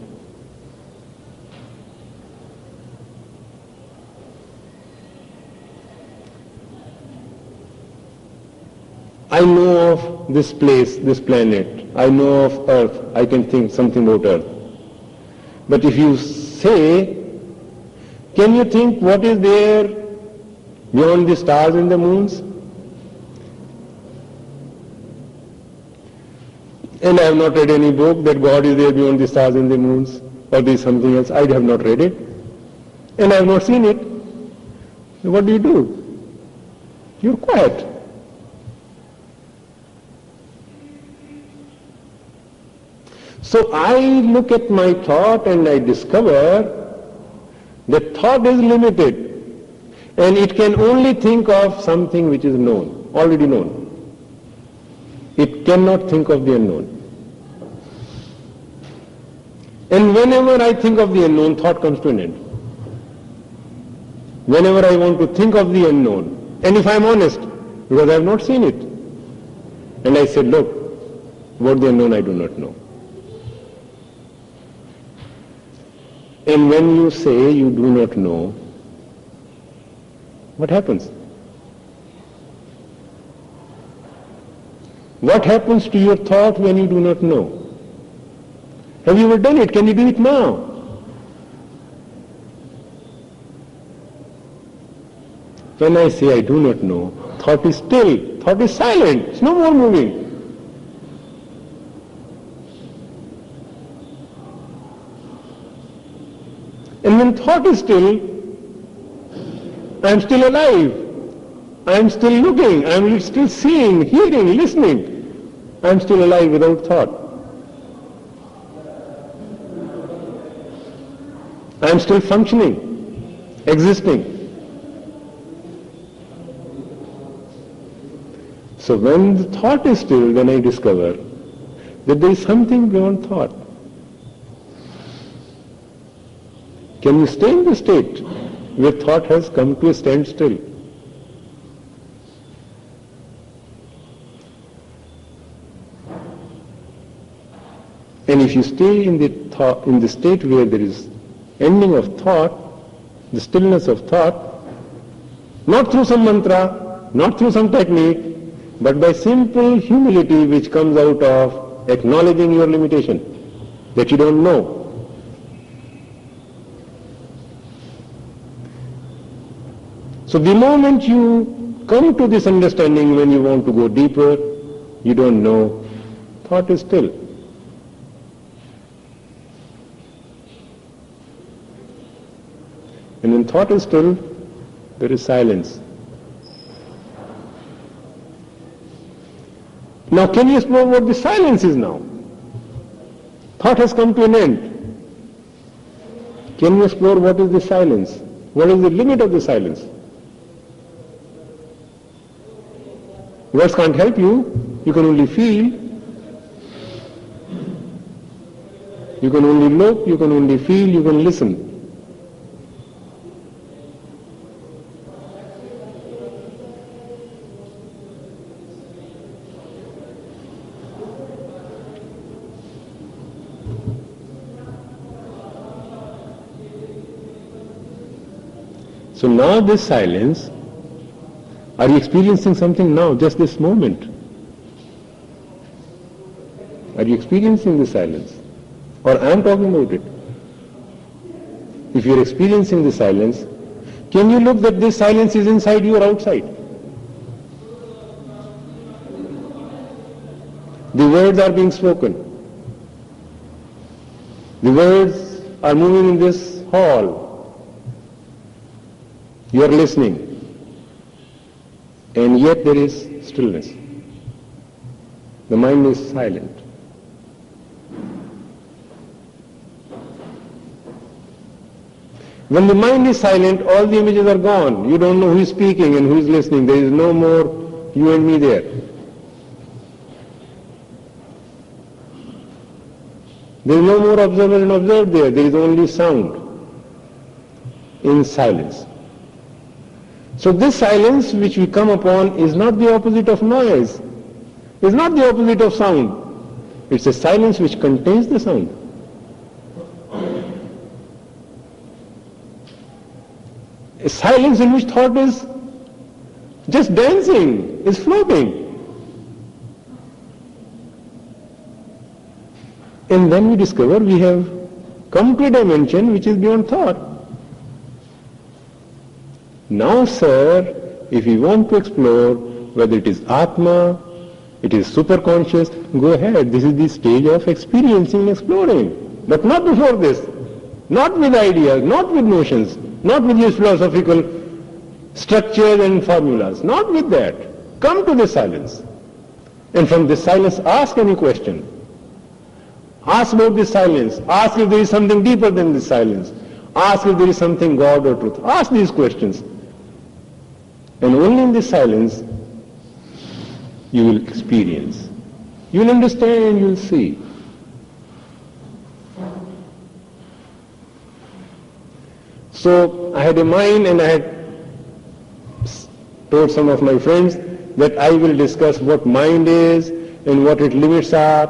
I know of this place, this planet. I know of Earth. I can think something about Earth. But if you say, can you think what is there beyond the stars and the moons? And I have not read any book that God is there beyond the stars and the moons, or there is something else. I have not read it. And I have not seen it. What do? You're quiet. So I look at my thought and I discover that thought is limited and it can only think of something which is known, already known. It cannot think of the unknown. And whenever I think of the unknown, thought comes to an end. Whenever I want to think of the unknown, and if I am honest, because I have not seen it, and I said, look, about the unknown I do not know. And when you say you do not know, what happens? What happens to your thought when you do not know? Have you ever done it? Can you do it now? When I say I do not know, thought is still, thought is silent, it's no more moving. when thought is still, I am still alive. I am still looking. I am still seeing, hearing, listening. I am still alive without thought. I am still functioning, existing. So when the thought is still, then I discover that there is something beyond thought. Can you stay in the state where thought has come to a standstill? And if you stay in the state where there is ending of thought, the stillness of thought, not through some mantra, not through some technique, but by simple humility which comes out of acknowledging your limitation, that you don't know. So the moment you come to this understanding, when you want to go deeper, you don't know, thought is still. And when thought is still, there is silence. Now can you explore what the silence is now? Thought has come to an end. Can you explore what is the silence? What is the limit of the silence? Words can't help you. You can only feel. You can only look, you can only feel, you can listen. So now this silence, are you experiencing something now, just this moment? Are you experiencing the silence? Or I am talking about it? If you are experiencing the silence, can you look that this silence is inside you or outside? The words are being spoken. The words are moving in this hall. You are listening, and yet there is stillness. The mind is silent. When the mind is silent, all the images are gone. You don't know who is speaking and who is listening. There is no more you and me there. There is no more observer and observed there. There is only sound in silence. So this silence which we come upon is not the opposite of noise, is not the opposite of sound. It's a silence which contains the sound. A silence in which thought is just dancing, is floating. And then we discover we have come to a dimension which is beyond thought. Now, sir, if you want to explore whether it is Atma, it is superconscious, go ahead. This is the stage of experiencing and exploring. But not before this. Not with ideas, not with notions, not with these philosophical structures and formulas. Not with that. Come to the silence. And from this silence, ask any question. Ask about this silence. Ask if there is something deeper than this silence. Ask if there is something God or truth. Ask these questions. And only in this silence you will experience. You will understand, you will see. So I had a mind, and I had told some of my friends that I will discuss what mind is and what its limits are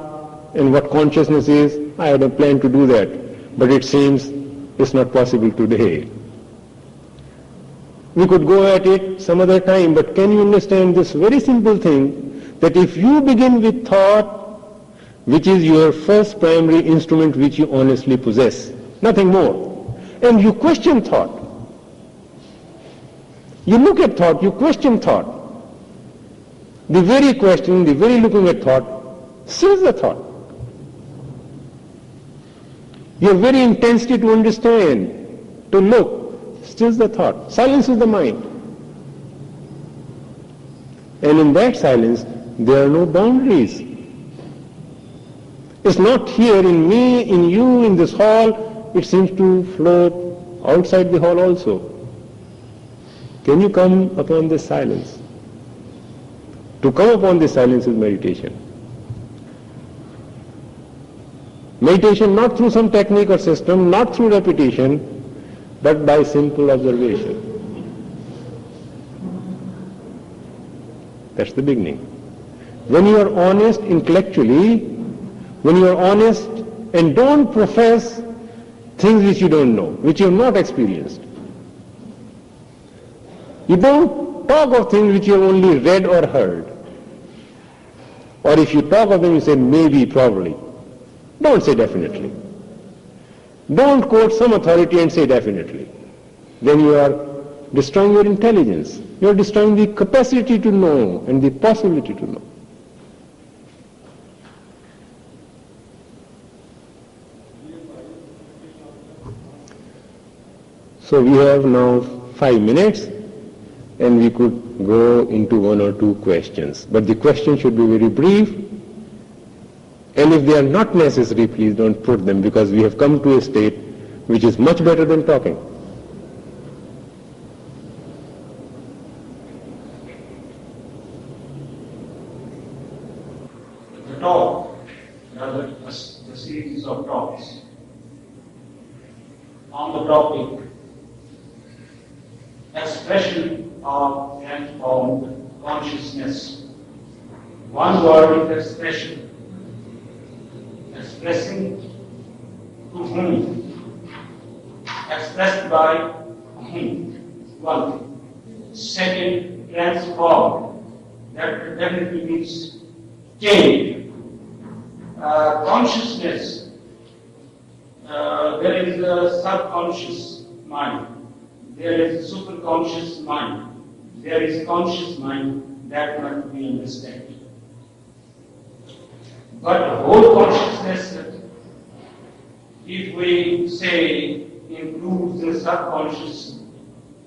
and what consciousness is. I had a plan to do that, but it seems it's not possible today. We could go at it some other time, but can you understand this very simple thing, that if you begin with thought, which is your first primary instrument which you honestly possess, nothing more, and you question thought, you look at thought, you question thought, the very questioning, the very looking at thought, sees the thought. Your very intensity to understand to look, stills the thought, silences the mind. And in that silence, there are no boundaries. It's not here in me, in you, in this hall. It seems to float outside the hall also. Can you come upon this silence? To come upon this silence is meditation. Meditation not through some technique or system, not through repetition, but by simple observation. That's the beginning. When you are honest intellectually, when you are honest and don't profess things which you don't know, which you have not experienced. You don't talk of things which you have only read or heard. Or if you talk of them, you say maybe, probably. Don't say definitely. Don't quote some authority and say definitely. Then you are destroying your intelligence. You are destroying the capacity to know and the possibility to know. So we have now 5 minutes and we could go into 1 or 2 questions. But the questions should be very brief. And if they are not necessary, please don't put them, because we have come to a state which is much better than talking. The talk, rather a series of talks on the topic expression of transformed consciousness. One word is expression. Expressing to whom? Expressed by whom? One thing. Second, transformed. That definitely means change. Consciousness. There is a subconscious mind. There is a superconscious mind. There is conscious mind that must be understood. But the whole consciousness, if we say, includes the subconsciousness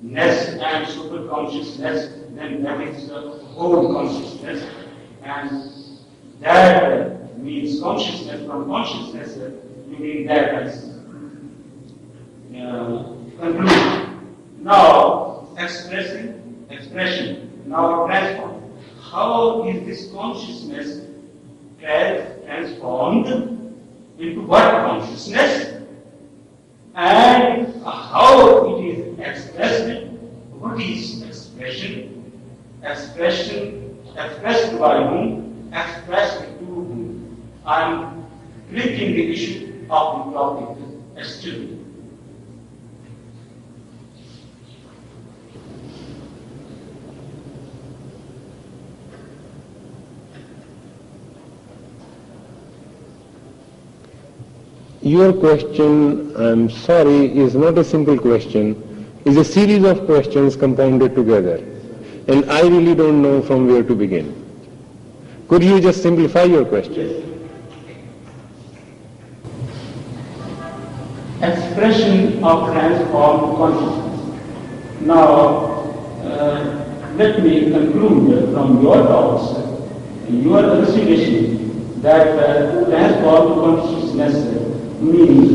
and superconsciousness, then that is the whole consciousness. And that means consciousness. From consciousness, you mean that as conclusion. Now, expression, now transform. How is this consciousness transformed into what consciousness, and how it is expressed? What is expression? Expression expressed by whom? Expressed to whom? I am treating the issue of the topic still. Your question, I'm sorry, is not a simple question. It's a series of questions compounded together. And I really don't know from where to begin. Could you just simplify your question? Expression of transformed consciousness. Now, let me conclude from your talks, your elucidation that transformed consciousness means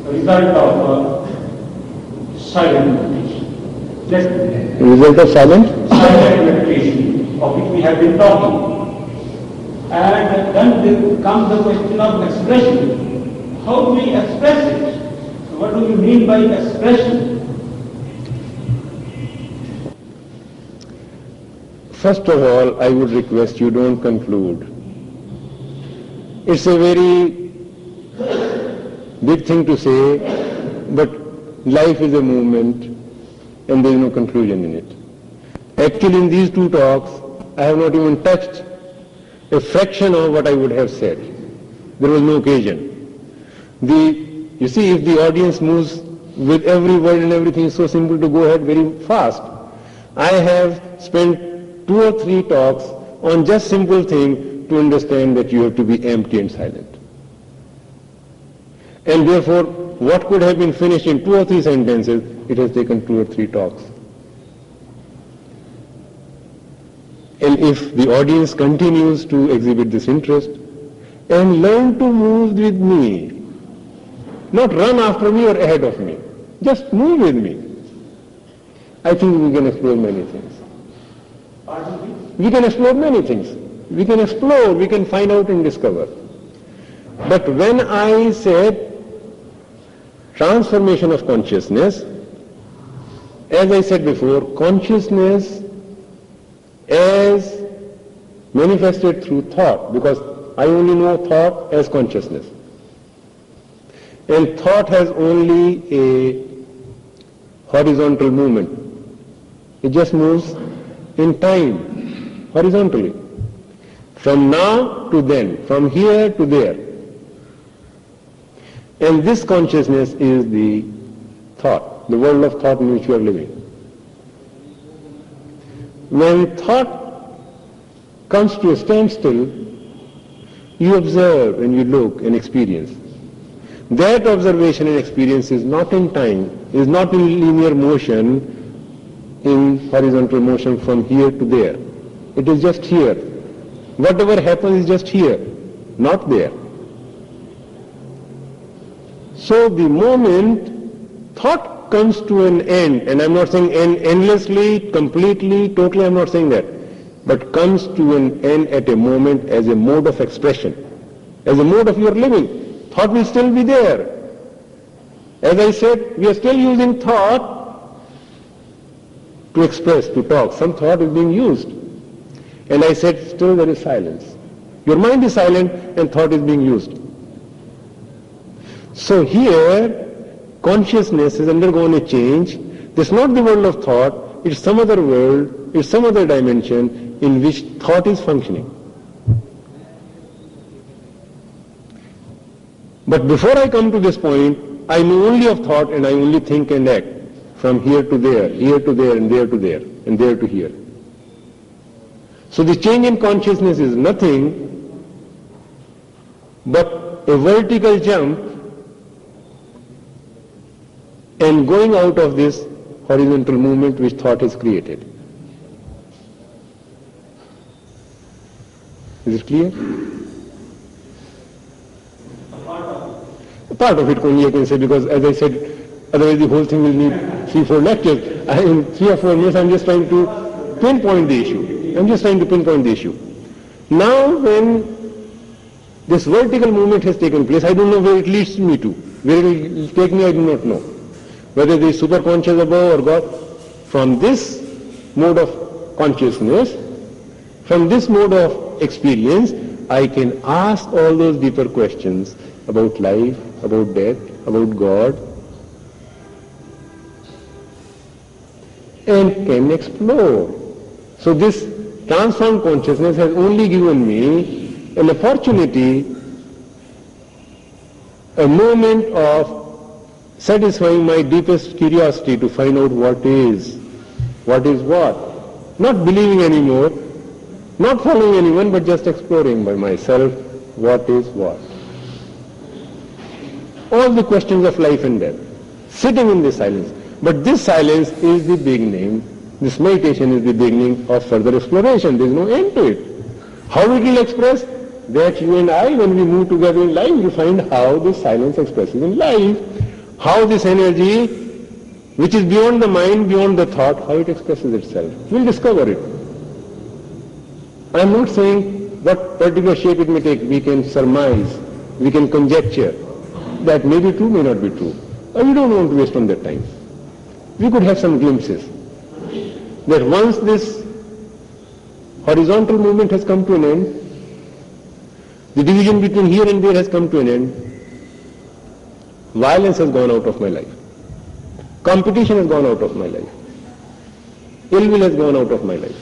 result of silent meditation. Result of silent? Silent meditation, of which we have been talking. And then comes the question of expression. How do we express it? So what do you mean by expression? First of all, I would request you don't conclude. It's a very big thing to say, but life is a movement and there is no conclusion in it. Actually, in these 2 talks, I have not even touched a fraction of what I would have said. There was no occasion. You see, if the audience moves with every word and everything is so simple to go ahead very fast, I have spent 2 or 3 talks on just simple thing to understand that you have to be empty and silent. And therefore, what could have been finished in 2 or 3 sentences, it has taken 2 or 3 talks. And if the audience continues to exhibit this interest and learn to move with me, not run after me or ahead of me, just move with me, I think we can explore many things. We can explore many things. We can explore, we can find out and discover. But when I said transformation of consciousness, as I said before, consciousness as manifested through thought, because I only know thought as consciousness. And thought has only a horizontal movement. It just moves in time, horizontally. From now to then, from here to there. And this consciousness is the thought, the world of thought in which we are living. When thought comes to a standstill, you observe and you look and experience. That observation and experience is not in time, is not in linear motion, in horizontal motion from here to there. It is just here. Whatever happens is just here, not there. So the moment thought comes to an end, and I'm not saying end endlessly, completely, totally, I'm not saying that, but comes to an end at a moment as a mode of expression, as a mode of your living, thought will still be there. As I said, we are still using thought to express, to talk. Some thought is being used. And I said, still there is silence. Your mind is silent and thought is being used. So here, consciousness has undergone a change. This is not the world of thought, it's some other world, it's some other dimension in which thought is functioning. But before I come to this point, I know only of thought and I only think and act from here to there, and there to there, and there to here. So the change in consciousness is nothing but a vertical jump and going out of this horizontal movement which thought has created. Is it clear? A part of it only I can say, because as I said, otherwise the whole thing will need 3-4 lectures. In 3 or 4 minutes I'm just trying to pinpoint the issue. Now when this vertical movement has taken place, I don't know where it leads me to. Where it will take me, I do not know. Whether there is superconscious above or God. From this mode of consciousness, from this mode of experience, I can ask all those deeper questions about life, about death, about God, and can explore. So this transformed consciousness has only given me an opportunity, a moment of satisfying my deepest curiosity to find out what is what. Not believing anymore, not following anyone, but just exploring by myself what is what. All the questions of life and death, sitting in this silence. But this silence is the beginning, this meditation is the beginning of further exploration. There is no end to it. How it will express? That you and I, when we move together in life, you find how this silence expresses in life. How this energy, which is beyond the mind, beyond the thought, how it expresses itself. We'll discover it. I'm not saying what particular shape it may take. We can surmise, we can conjecture. That may be true, may not be true. Or we don't want to waste on that time. We could have some glimpses that once this horizontal movement has come to an end, the division between here and there has come to an end, violence has gone out of my life, competition has gone out of my life, ill will has gone out of my life.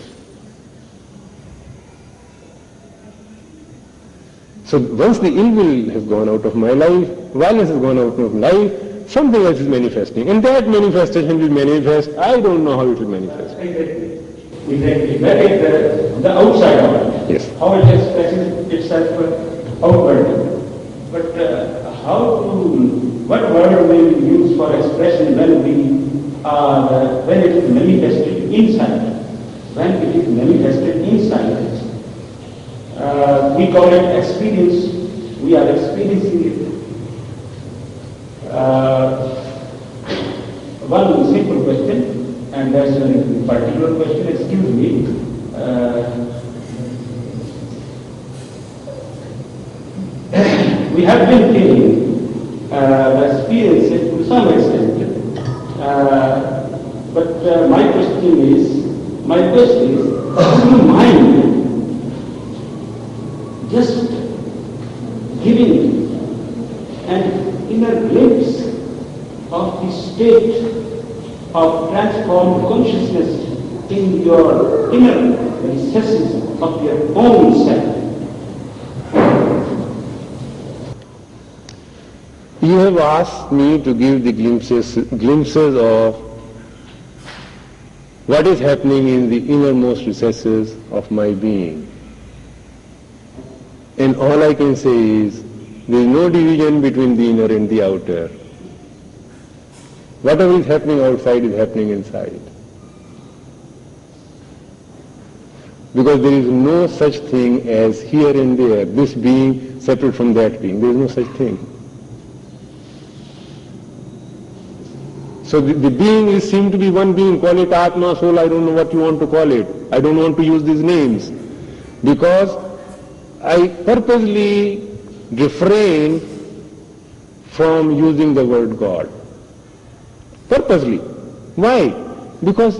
So once the ill will has gone out of my life, violence has gone out of my life, something else is manifesting. And that manifestation will manifest, I don't know how it will manifest. Exactly. That is the outside of it. Yes. How it expresses itself outwardly. But what word will we use for expression when it is manifested inside? When it is manifested inside, we call it experience. We are experiencing it. One simple question, and that's a particular question. Excuse me. We have been feeling the experience to some extent, but my question is, do you mind just giving an inner glimpse of the state of transformed consciousness in your inner recesses of your own self? You have asked me to give the glimpses of what is happening in the innermost recesses of my being. And all I can say is, there is no division between the inner and the outer. Whatever is happening outside is happening inside. Because there is no such thing as here and there, this being separate from that being. There is no such thing. So the being is seen to be one being. Call it Atma, soul, I don't know what you want to call it. I don't want to use these names. Because I purposely refrain from using the word God. Purposely. Why? Because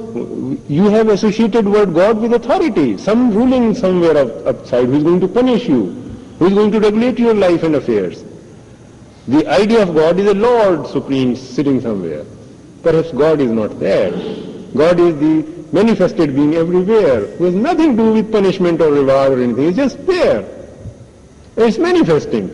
you have associated word God with authority. Some ruling somewhere outside who is going to punish you, who is going to regulate your life and affairs. The idea of God is a Lord Supreme sitting somewhere. Perhaps God is not there. God is the manifested being everywhere, who has nothing to do with punishment or reward or anything. It's just there. It's manifesting.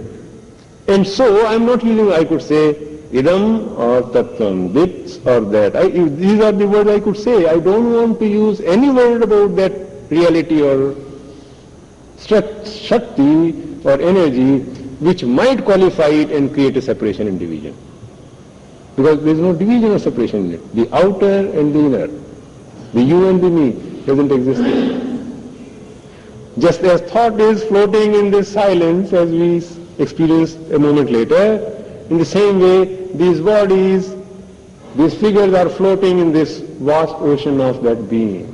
And so I'm not using, I could say, idam or tattvam, this or that. These are the words I could say. I don't want to use any word about that reality or shakti or energy which might qualify it and create a separation and division. Because there is no division or separation in it. The outer and the inner, the you and the me doesn't exist there. Just as thought is floating in this silence as we experienced a moment later, in the same way these bodies, these figures are floating in this vast ocean of that being.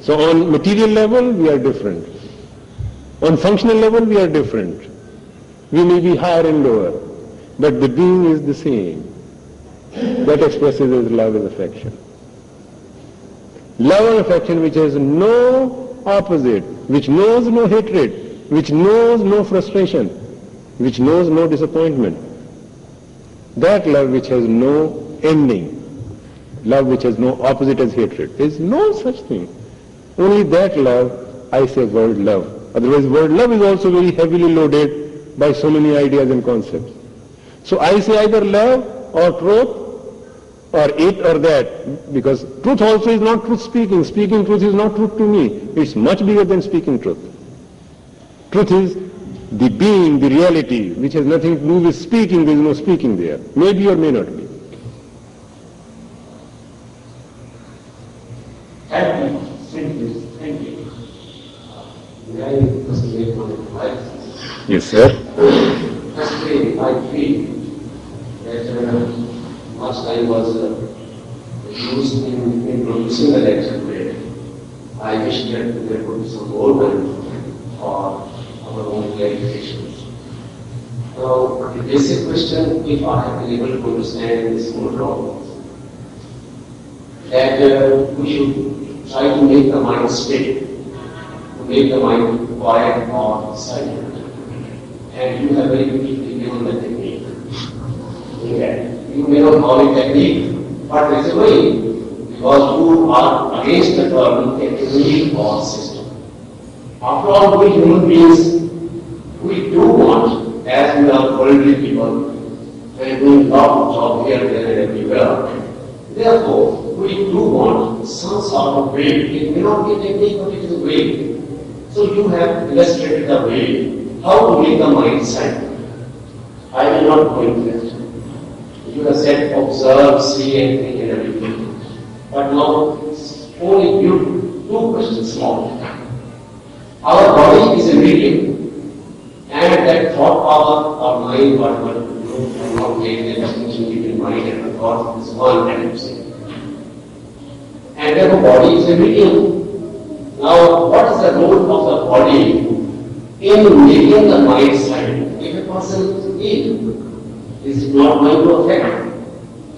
So on material level we are different. On functional level we are different. We may be higher and lower, but the being is the same. That expresses as love and affection. Love and affection which has no opposite, which knows no hatred, which knows no frustration, which knows no disappointment. That love which has no ending, love which has no opposite as hatred. There is no such thing. Only that love, I say word love. Otherwise word love is also very heavily loaded by so many ideas and concepts. So I say either love or truth or it or that, because truth also is not truth speaking. Speaking truth is not truth to me. It's much bigger than speaking truth. Truth is the being, the reality, which has nothing to do with speaking. There is no speaking there. Maybe or may not be. Thank you. May I just make one advice? Yes, sir. Firstly, I feel that much time was used in producing the lecture today. I wish that there could be some more time for our own clarifications. Now, the basic question, if I have been able to understand this more wrong, that we should try to make the mind steady, to make the mind quiet or silent. And you have very beautifully given the technique. You may not call it technique, but there is a way, because you are against the term technique or system. After all, we human beings, we do want, as we are worldly people, and doing a lot of job here, there, and everywhere. Therefore, we do want some sort of way. It may not be a technique, but it is a way. So you have illustrated the way how to make the mind silent. I will not go into that. You have said observe, see, and think and everything. But now, only two questions small. Our body is a medium, and that thought power or mind, whatever, you not make the distinction between mind and the thought is one tendency. And therefore, body is a medium. Now, what is the role of the body in making the mind silent? If a person is ill, is it not going to affect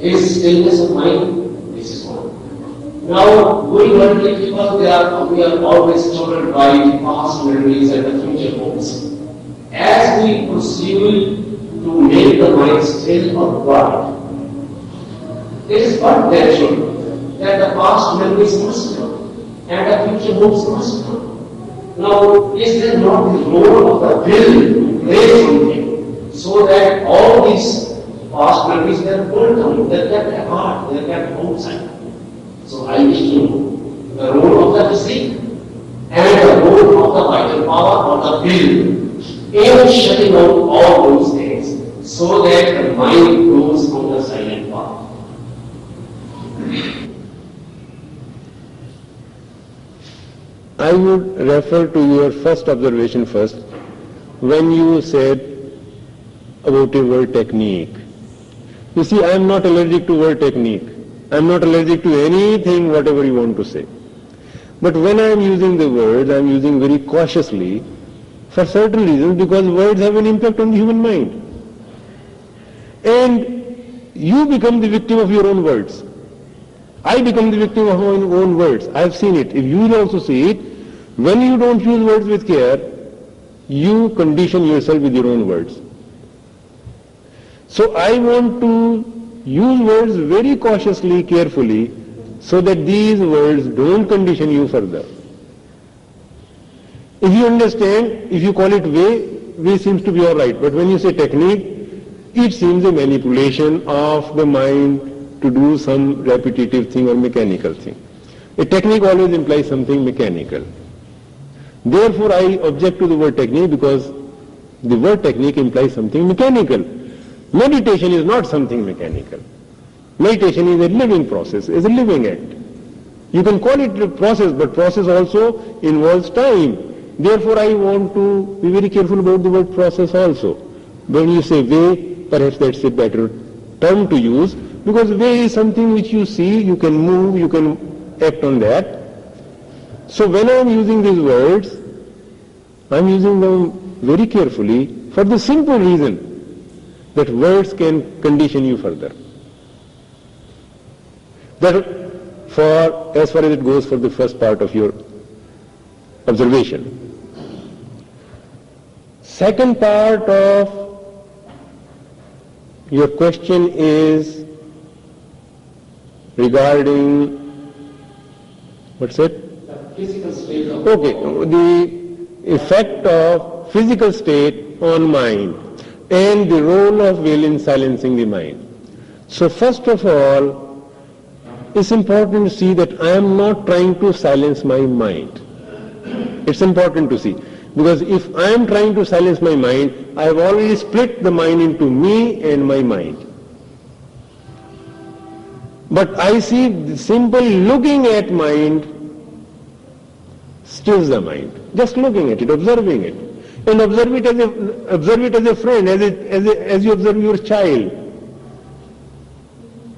his stillness of mind? This is one. Now, going worldly people, we are always troubled by the past memories and the future hopes. As we proceed to make the mind still or quiet, it is but natural that the past memories must come and the future hopes must come. Now, is there not the role of the will to play something so that all these past memories they are pulled down, they are kept apart, they are kept outside? So I wish to know the role of the physique and the role of the vital power or the will in shutting out all those things so that the mind goes on the silent path. I would refer to your first observation first, when you said about a word technique. You see, I am not allergic to word technique. I am not allergic to anything, whatever you want to say. But when I am using the words, I am using very cautiously for certain reasons, because words have an impact on the human mind. And you become the victim of your own words. I become the victim of my own words. I have seen it. If you will also see it, when you don't use words with care, you condition yourself with your own words. So I want to use words very cautiously, carefully, so that these words don't condition you further. If you understand, if you call it way seems to be all right. But when you say technique, it seems a manipulation of the mind to do some repetitive thing or mechanical thing. A technique always implies something mechanical. Therefore, I object to the word technique, because the word technique implies something mechanical. Meditation is not something mechanical. Meditation is a living process, is a living act. You can call it a process, but process also involves time. Therefore, I want to be very careful about the word process also. When you say way, perhaps that's a better term to use, because way is something which you see, you can move, you can act on that. So when I am using these words, I am using them very carefully for the simple reason that words can condition you further. That as far as it goes for the first part of your observation. Second part of your question is regarding, what's it? Physical state of Okay, the effect of physical state on mind and the role of will in silencing the mind. So first of all, it's important to see that I am not trying to silence my mind. It's important to see, because if I am trying to silence my mind, I have already split the mind into me and my mind. But I see the simple looking at mind stills the mind. Just looking at it, observing it. And observe it as a friend, as you observe your child.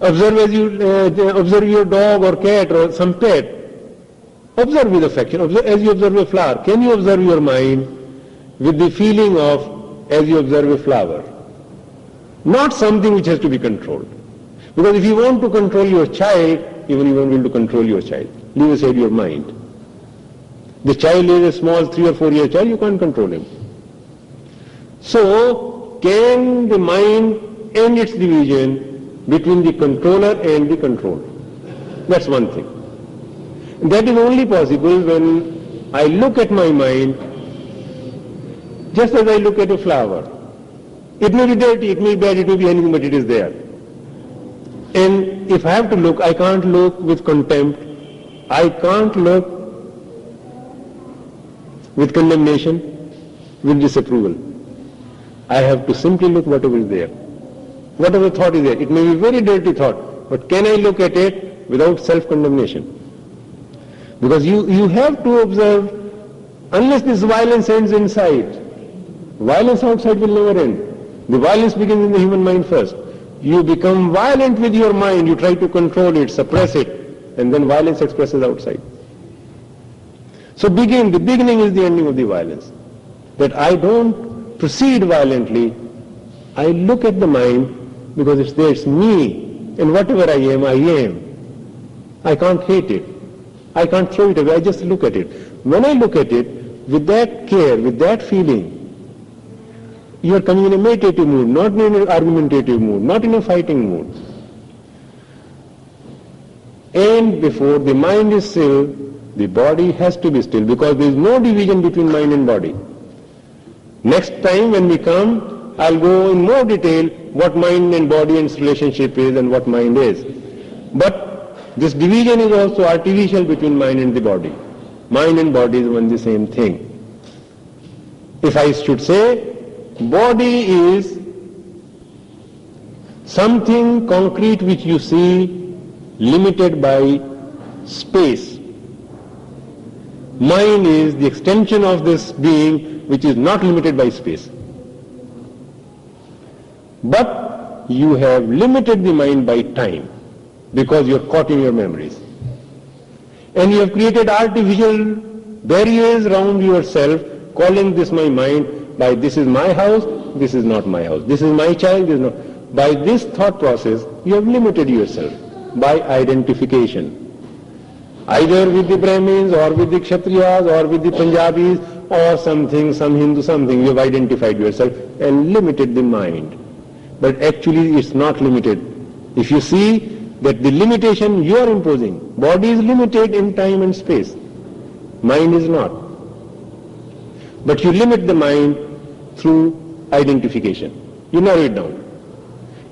Observe as you observe your dog or cat or some pet. Observe with affection, as you observe a flower. Can you observe your mind with the feeling of as you observe a flower? Not something which has to be controlled. Because if you want to control your child, even you won't be able to control your child. Leave aside your mind. The child is a small 3 or 4 year child, you can't control him. So, can the mind end its division between the controller and the controlled? That's one thing. And that is only possible when I look at my mind just as I look at a flower. It may be dirty, it may be bad, it may be anything, but it is there. And if I have to look, I can't look with contempt. I can't look with condemnation. with disapproval. I have to simply look whatever is there. Whatever thought is there, it may be very dirty thought, but can I look at it without self-condemnation? Because you have to observe, unless this violence ends inside, violence outside will never end. The violence begins in the human mind first. You become violent with your mind, you try to control it, suppress it, and then violence expresses outside. So the beginning is the ending of the violence. That I don't proceed violently, I look at the mind because it's there, it's me, and whatever I am, I am. I can't hate it. I can't throw it away, I just look at it. When I look at it, with that care, with that feeling, you are coming in a meditative mood, not in an argumentative mood, not in a fighting mood. And before the mind is still, the body has to be still, because there is no division between mind and body. Next time when we come, I'll go in more detail what mind and body and its relationship is and what mind is. But this division is also artificial between mind and the body. Mind and body is one the same thing. If I should say, body is something concrete which you see limited by space. Mind is the extension of this being which is not limited by space. But you have limited the mind by time because you are caught in your memories. And you have created artificial barriers around yourself, calling this my mind by this is my house, this is not my house, this is my child, this is not. By this thought process, you have limited yourself by identification. Either with the Brahmins or with the Kshatriyas or with the Punjabis or something, some Hindu, something, you have identified yourself and limited the mind. But actually it's not limited. If you see that the limitation you are imposing, body is limited in time and space, mind is not. But you limit the mind through identification. You narrow it down.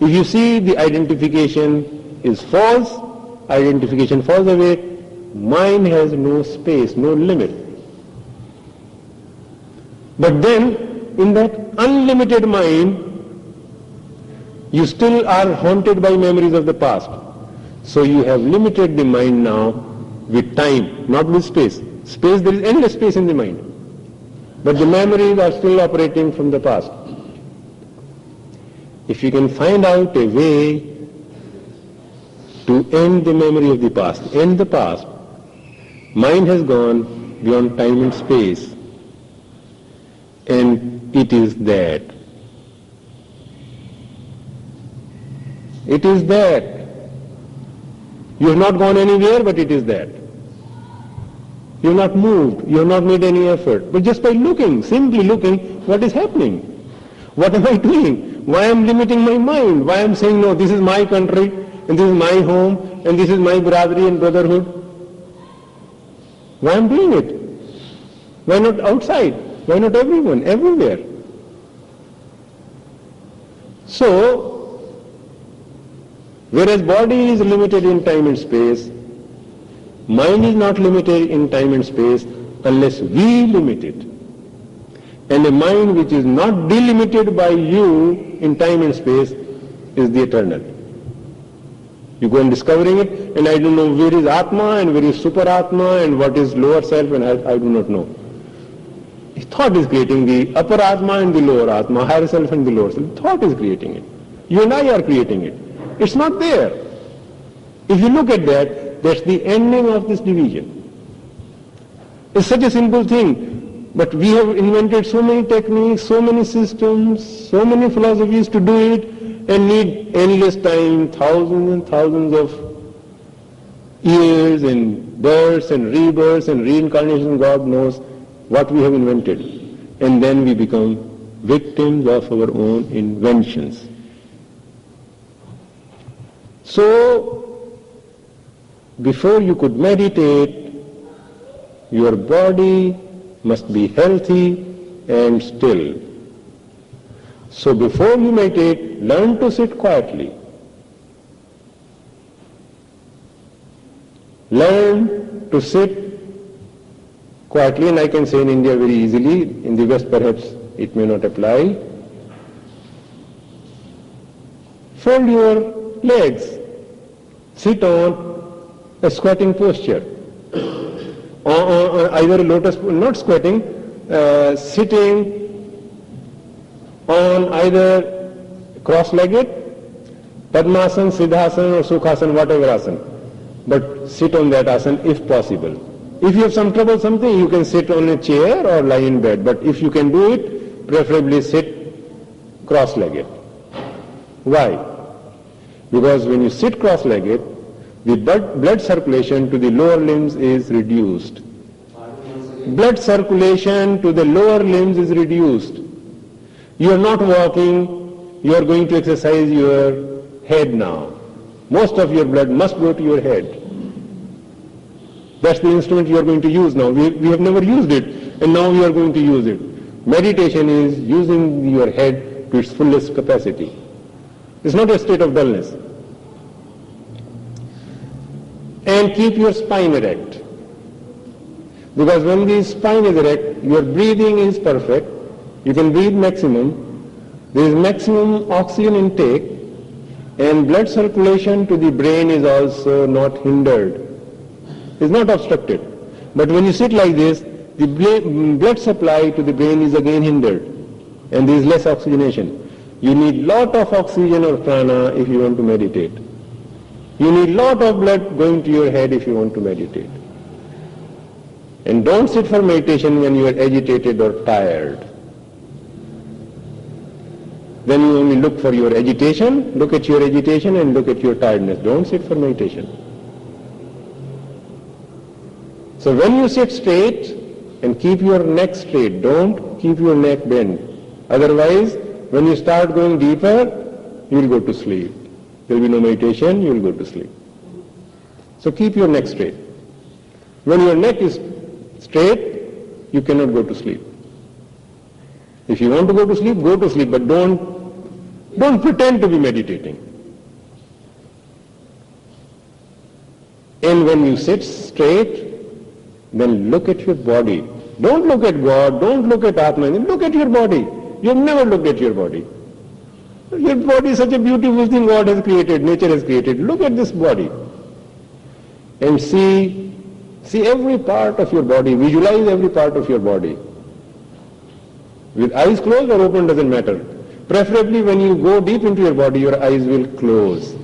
If you see the identification is false, identification falls away, mind has no space, no limit. But then, in that unlimited mind, you still are haunted by memories of the past. So you have limited the mind now with time, not with space. Space, there is endless space in the mind. But the memories are still operating from the past. If you can find out a way to end the memory of the past, end the past, mind has gone beyond time and space, and it is that. It is that. You have not gone anywhere, but it is that. You have not moved, you have not made any effort, but just by looking, simply looking, what is happening? What am I doing? Why am I limiting my mind? Why am I saying, no, this is my country, and this is my home, and this is my brotherhood and brotherhood? Why am I doing it? Why not outside? Why not everyone, everywhere? So, whereas body is limited in time and space, mind is not limited in time and space unless we limit it. And a mind which is not delimited by you in time and space is the eternal. You go and discovering it, and I don't know where is Atma and where is Super Atma and what is lower self, and I do not know. Thought is creating the upper Atma and the lower Atma, higher self and the lower self. Thought is creating it. You and I are creating it. It's not there. If you look at that, that's the ending of this division. It's such a simple thing, but we have invented so many techniques, so many systems, so many philosophies to do it, and need endless time, thousands and thousands of years and births and rebirths and reincarnation, God knows what we have invented. And then we become victims of our own inventions. So, before you could meditate, your body must be healthy and still. So before you meditate, learn to sit quietly. Learn to sit quietly, and I can say in India very easily, in the West perhaps it may not apply. Fold your legs. Sit on a squatting posture. Or either a lotus, not squatting, sitting on either cross-legged, Padmasana, Siddhasana or Sukhasana, whatever asana. But sit on that asana if possible. If you have some trouble something, you can sit on a chair or lie in bed. But if you can do it, preferably sit cross-legged. Why? Because when you sit cross-legged, the blood circulation to the lower limbs is reduced. Blood circulation to the lower limbs is reduced. You are not walking, you are going to exercise your head now. Most of your blood must go to your head. That's the instrument you are going to use now. We have never used it, and now we are going to use it. Meditation is using your head to its fullest capacity. It's not a state of dullness. And keep your spine erect. Because when the spine is erect, your breathing is perfect. You can breathe maximum. There is maximum oxygen intake, and blood circulation to the brain is also not hindered. It's not obstructed. But when you sit like this, the blood supply to the brain is again hindered, and there is less oxygenation. You need lot of oxygen or prana if you want to meditate. You need lot of blood going to your head if you want to meditate. And don't sit for meditation when you are agitated or tired. Then you only look for your agitation, look at your agitation and look at your tiredness. Don't sit for meditation. So when you sit straight and keep your neck straight, don't keep your neck bent. Otherwise, when you start going deeper, you will go to sleep. There will be no meditation, you will go to sleep. So keep your neck straight. When your neck is straight, you cannot go to sleep. If you want to go to sleep, but don't pretend to be meditating. And when you sit straight, then look at your body. Don't look at God, don't look at Atman, look at your body. You have never looked at your body. Your body is such a beautiful thing God has created, nature has created. Look at this body. And see every part of your body, visualize every part of your body. With eyes closed or open doesn't matter. Preferably when you go deep into your body, your eyes will close.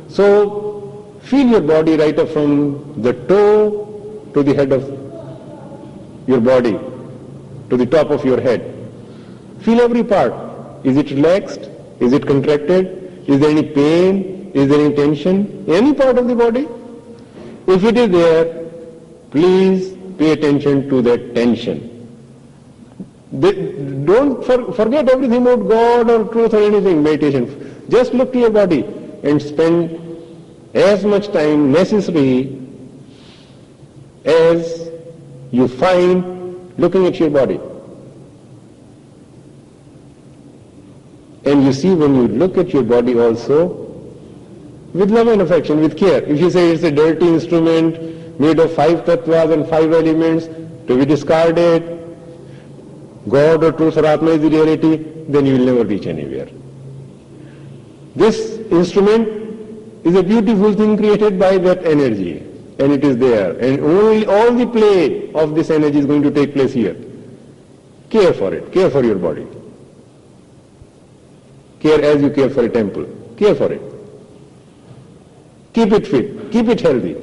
So feel your body right up from the toe to the head of your body, to the top of your head. Feel every part. Is it relaxed? Is it contracted? Is there any pain? Is there any tension? Any part of the body? If it is there, please pay attention to that tension. Don't forget everything about God or truth or anything, meditation. Just look to your body and spend as much time necessary as you find looking at your body. And you see, when you look at your body also, with love and affection, with care. If you say it's a dirty instrument made of 5 tattvas and 5 elements to be discarded, God or truth or Atma is the reality, then you will never reach anywhere. This instrument is a beautiful thing created by that energy, and it is there. And only all the play of this energy is going to take place here. Care for it. Care for your body. Care as you care for a temple. Care for it. Keep it fit. Keep it healthy.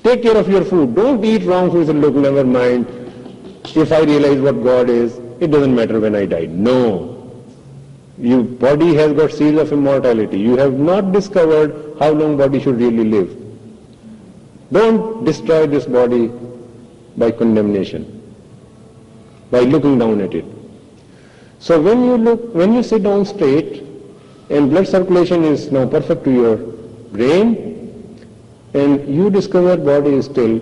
Take care of your food. Don't eat wrong foods and look, never mind. If I realize what God is, it doesn't matter when I die. No. Your body has got seeds of immortality. You have not discovered how long body should really live. Don't destroy this body by condemnation, by looking down at it. So when you sit down straight and blood circulation is now perfect to your brain, and you discover body is still,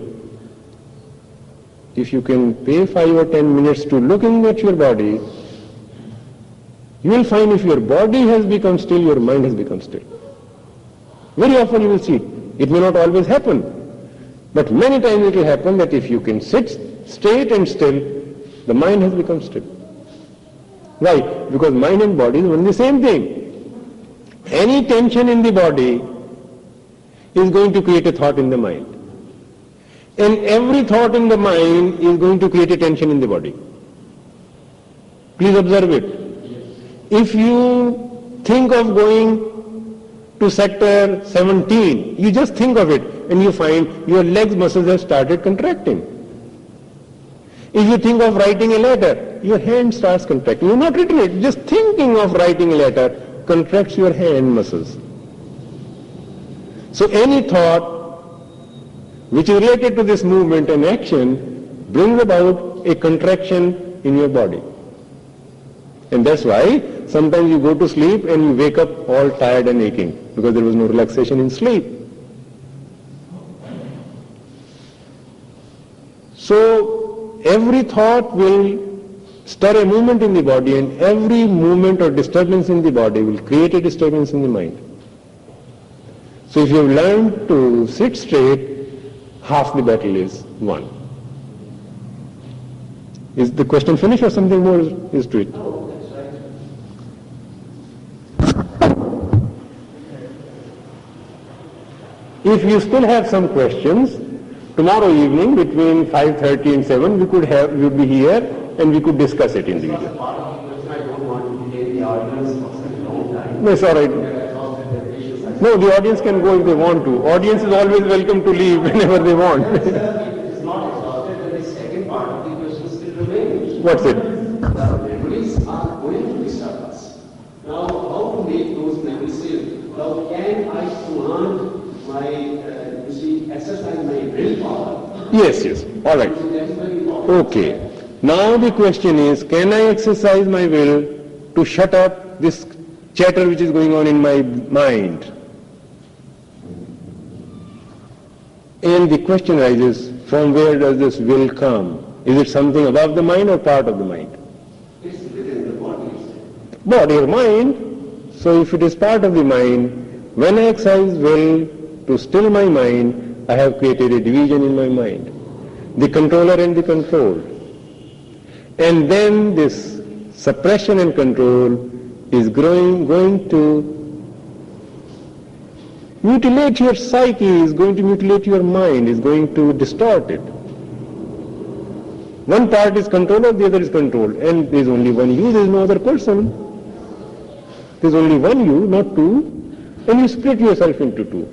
if you can pay 5 or 10 minutes to looking at your body, you will find if your body has become still, your mind has become still. Very often you will see it. It may not always happen, but many times it will happen that if you can sit straight and still, The mind has become stiff. Why? Because mind and body is one and the same thing. Any tension in the body is going to create a thought in the mind. And every thought in the mind is going to create a tension in the body. Please observe it. If you think of going to sector 17, you just think of it and you find your legs muscles have started contracting. If you think of writing a letter, your hand starts contracting. You're not written it, just thinking of writing a letter contracts your hand muscles. So any thought which is related to this movement and action brings about a contraction in your body. And that's why sometimes you go to sleep and you wake up all tired and aching because there was no relaxation in sleep. So every thought will stir a movement in the body, and every movement or disturbance in the body will create a disturbance in the mind. So if you have learned to sit straight, half the battle is won. Is the question finished or something more is to it? No, that's right. If you still have some questions, tomorrow evening between 5:30 and 7 we would be here and we could discuss it individually. Part of the question, I don't want to detain the audience for such a long time. No, it's all right. No, the audience can go if they want to. Audience is always welcome to leave whenever they want. It is not exhausted, but the second part of the question still remains. What's it? The memories are going to disturb us. Now, how to make those memories safe? Now, can I command my, exercise my willpower? Yes, yes. All right. That is very important. Okay. Now the question is, can I exercise my will to shut up this chatter which is going on in my mind? And the question arises, from where does this will come? Is it something above the mind or part of the mind? It's within the body. Body or mind. So if it is part of the mind, when I exercise will to still my mind, I have created a division in my mind. The controller and the controlled. And then this suppression and control is going to mutilate your psyche, is going to mutilate your mind, is going to distort it. One part is controller, the other is controlled. And there is only one you, there is no other person. There is only one you, not two. And you split yourself into two.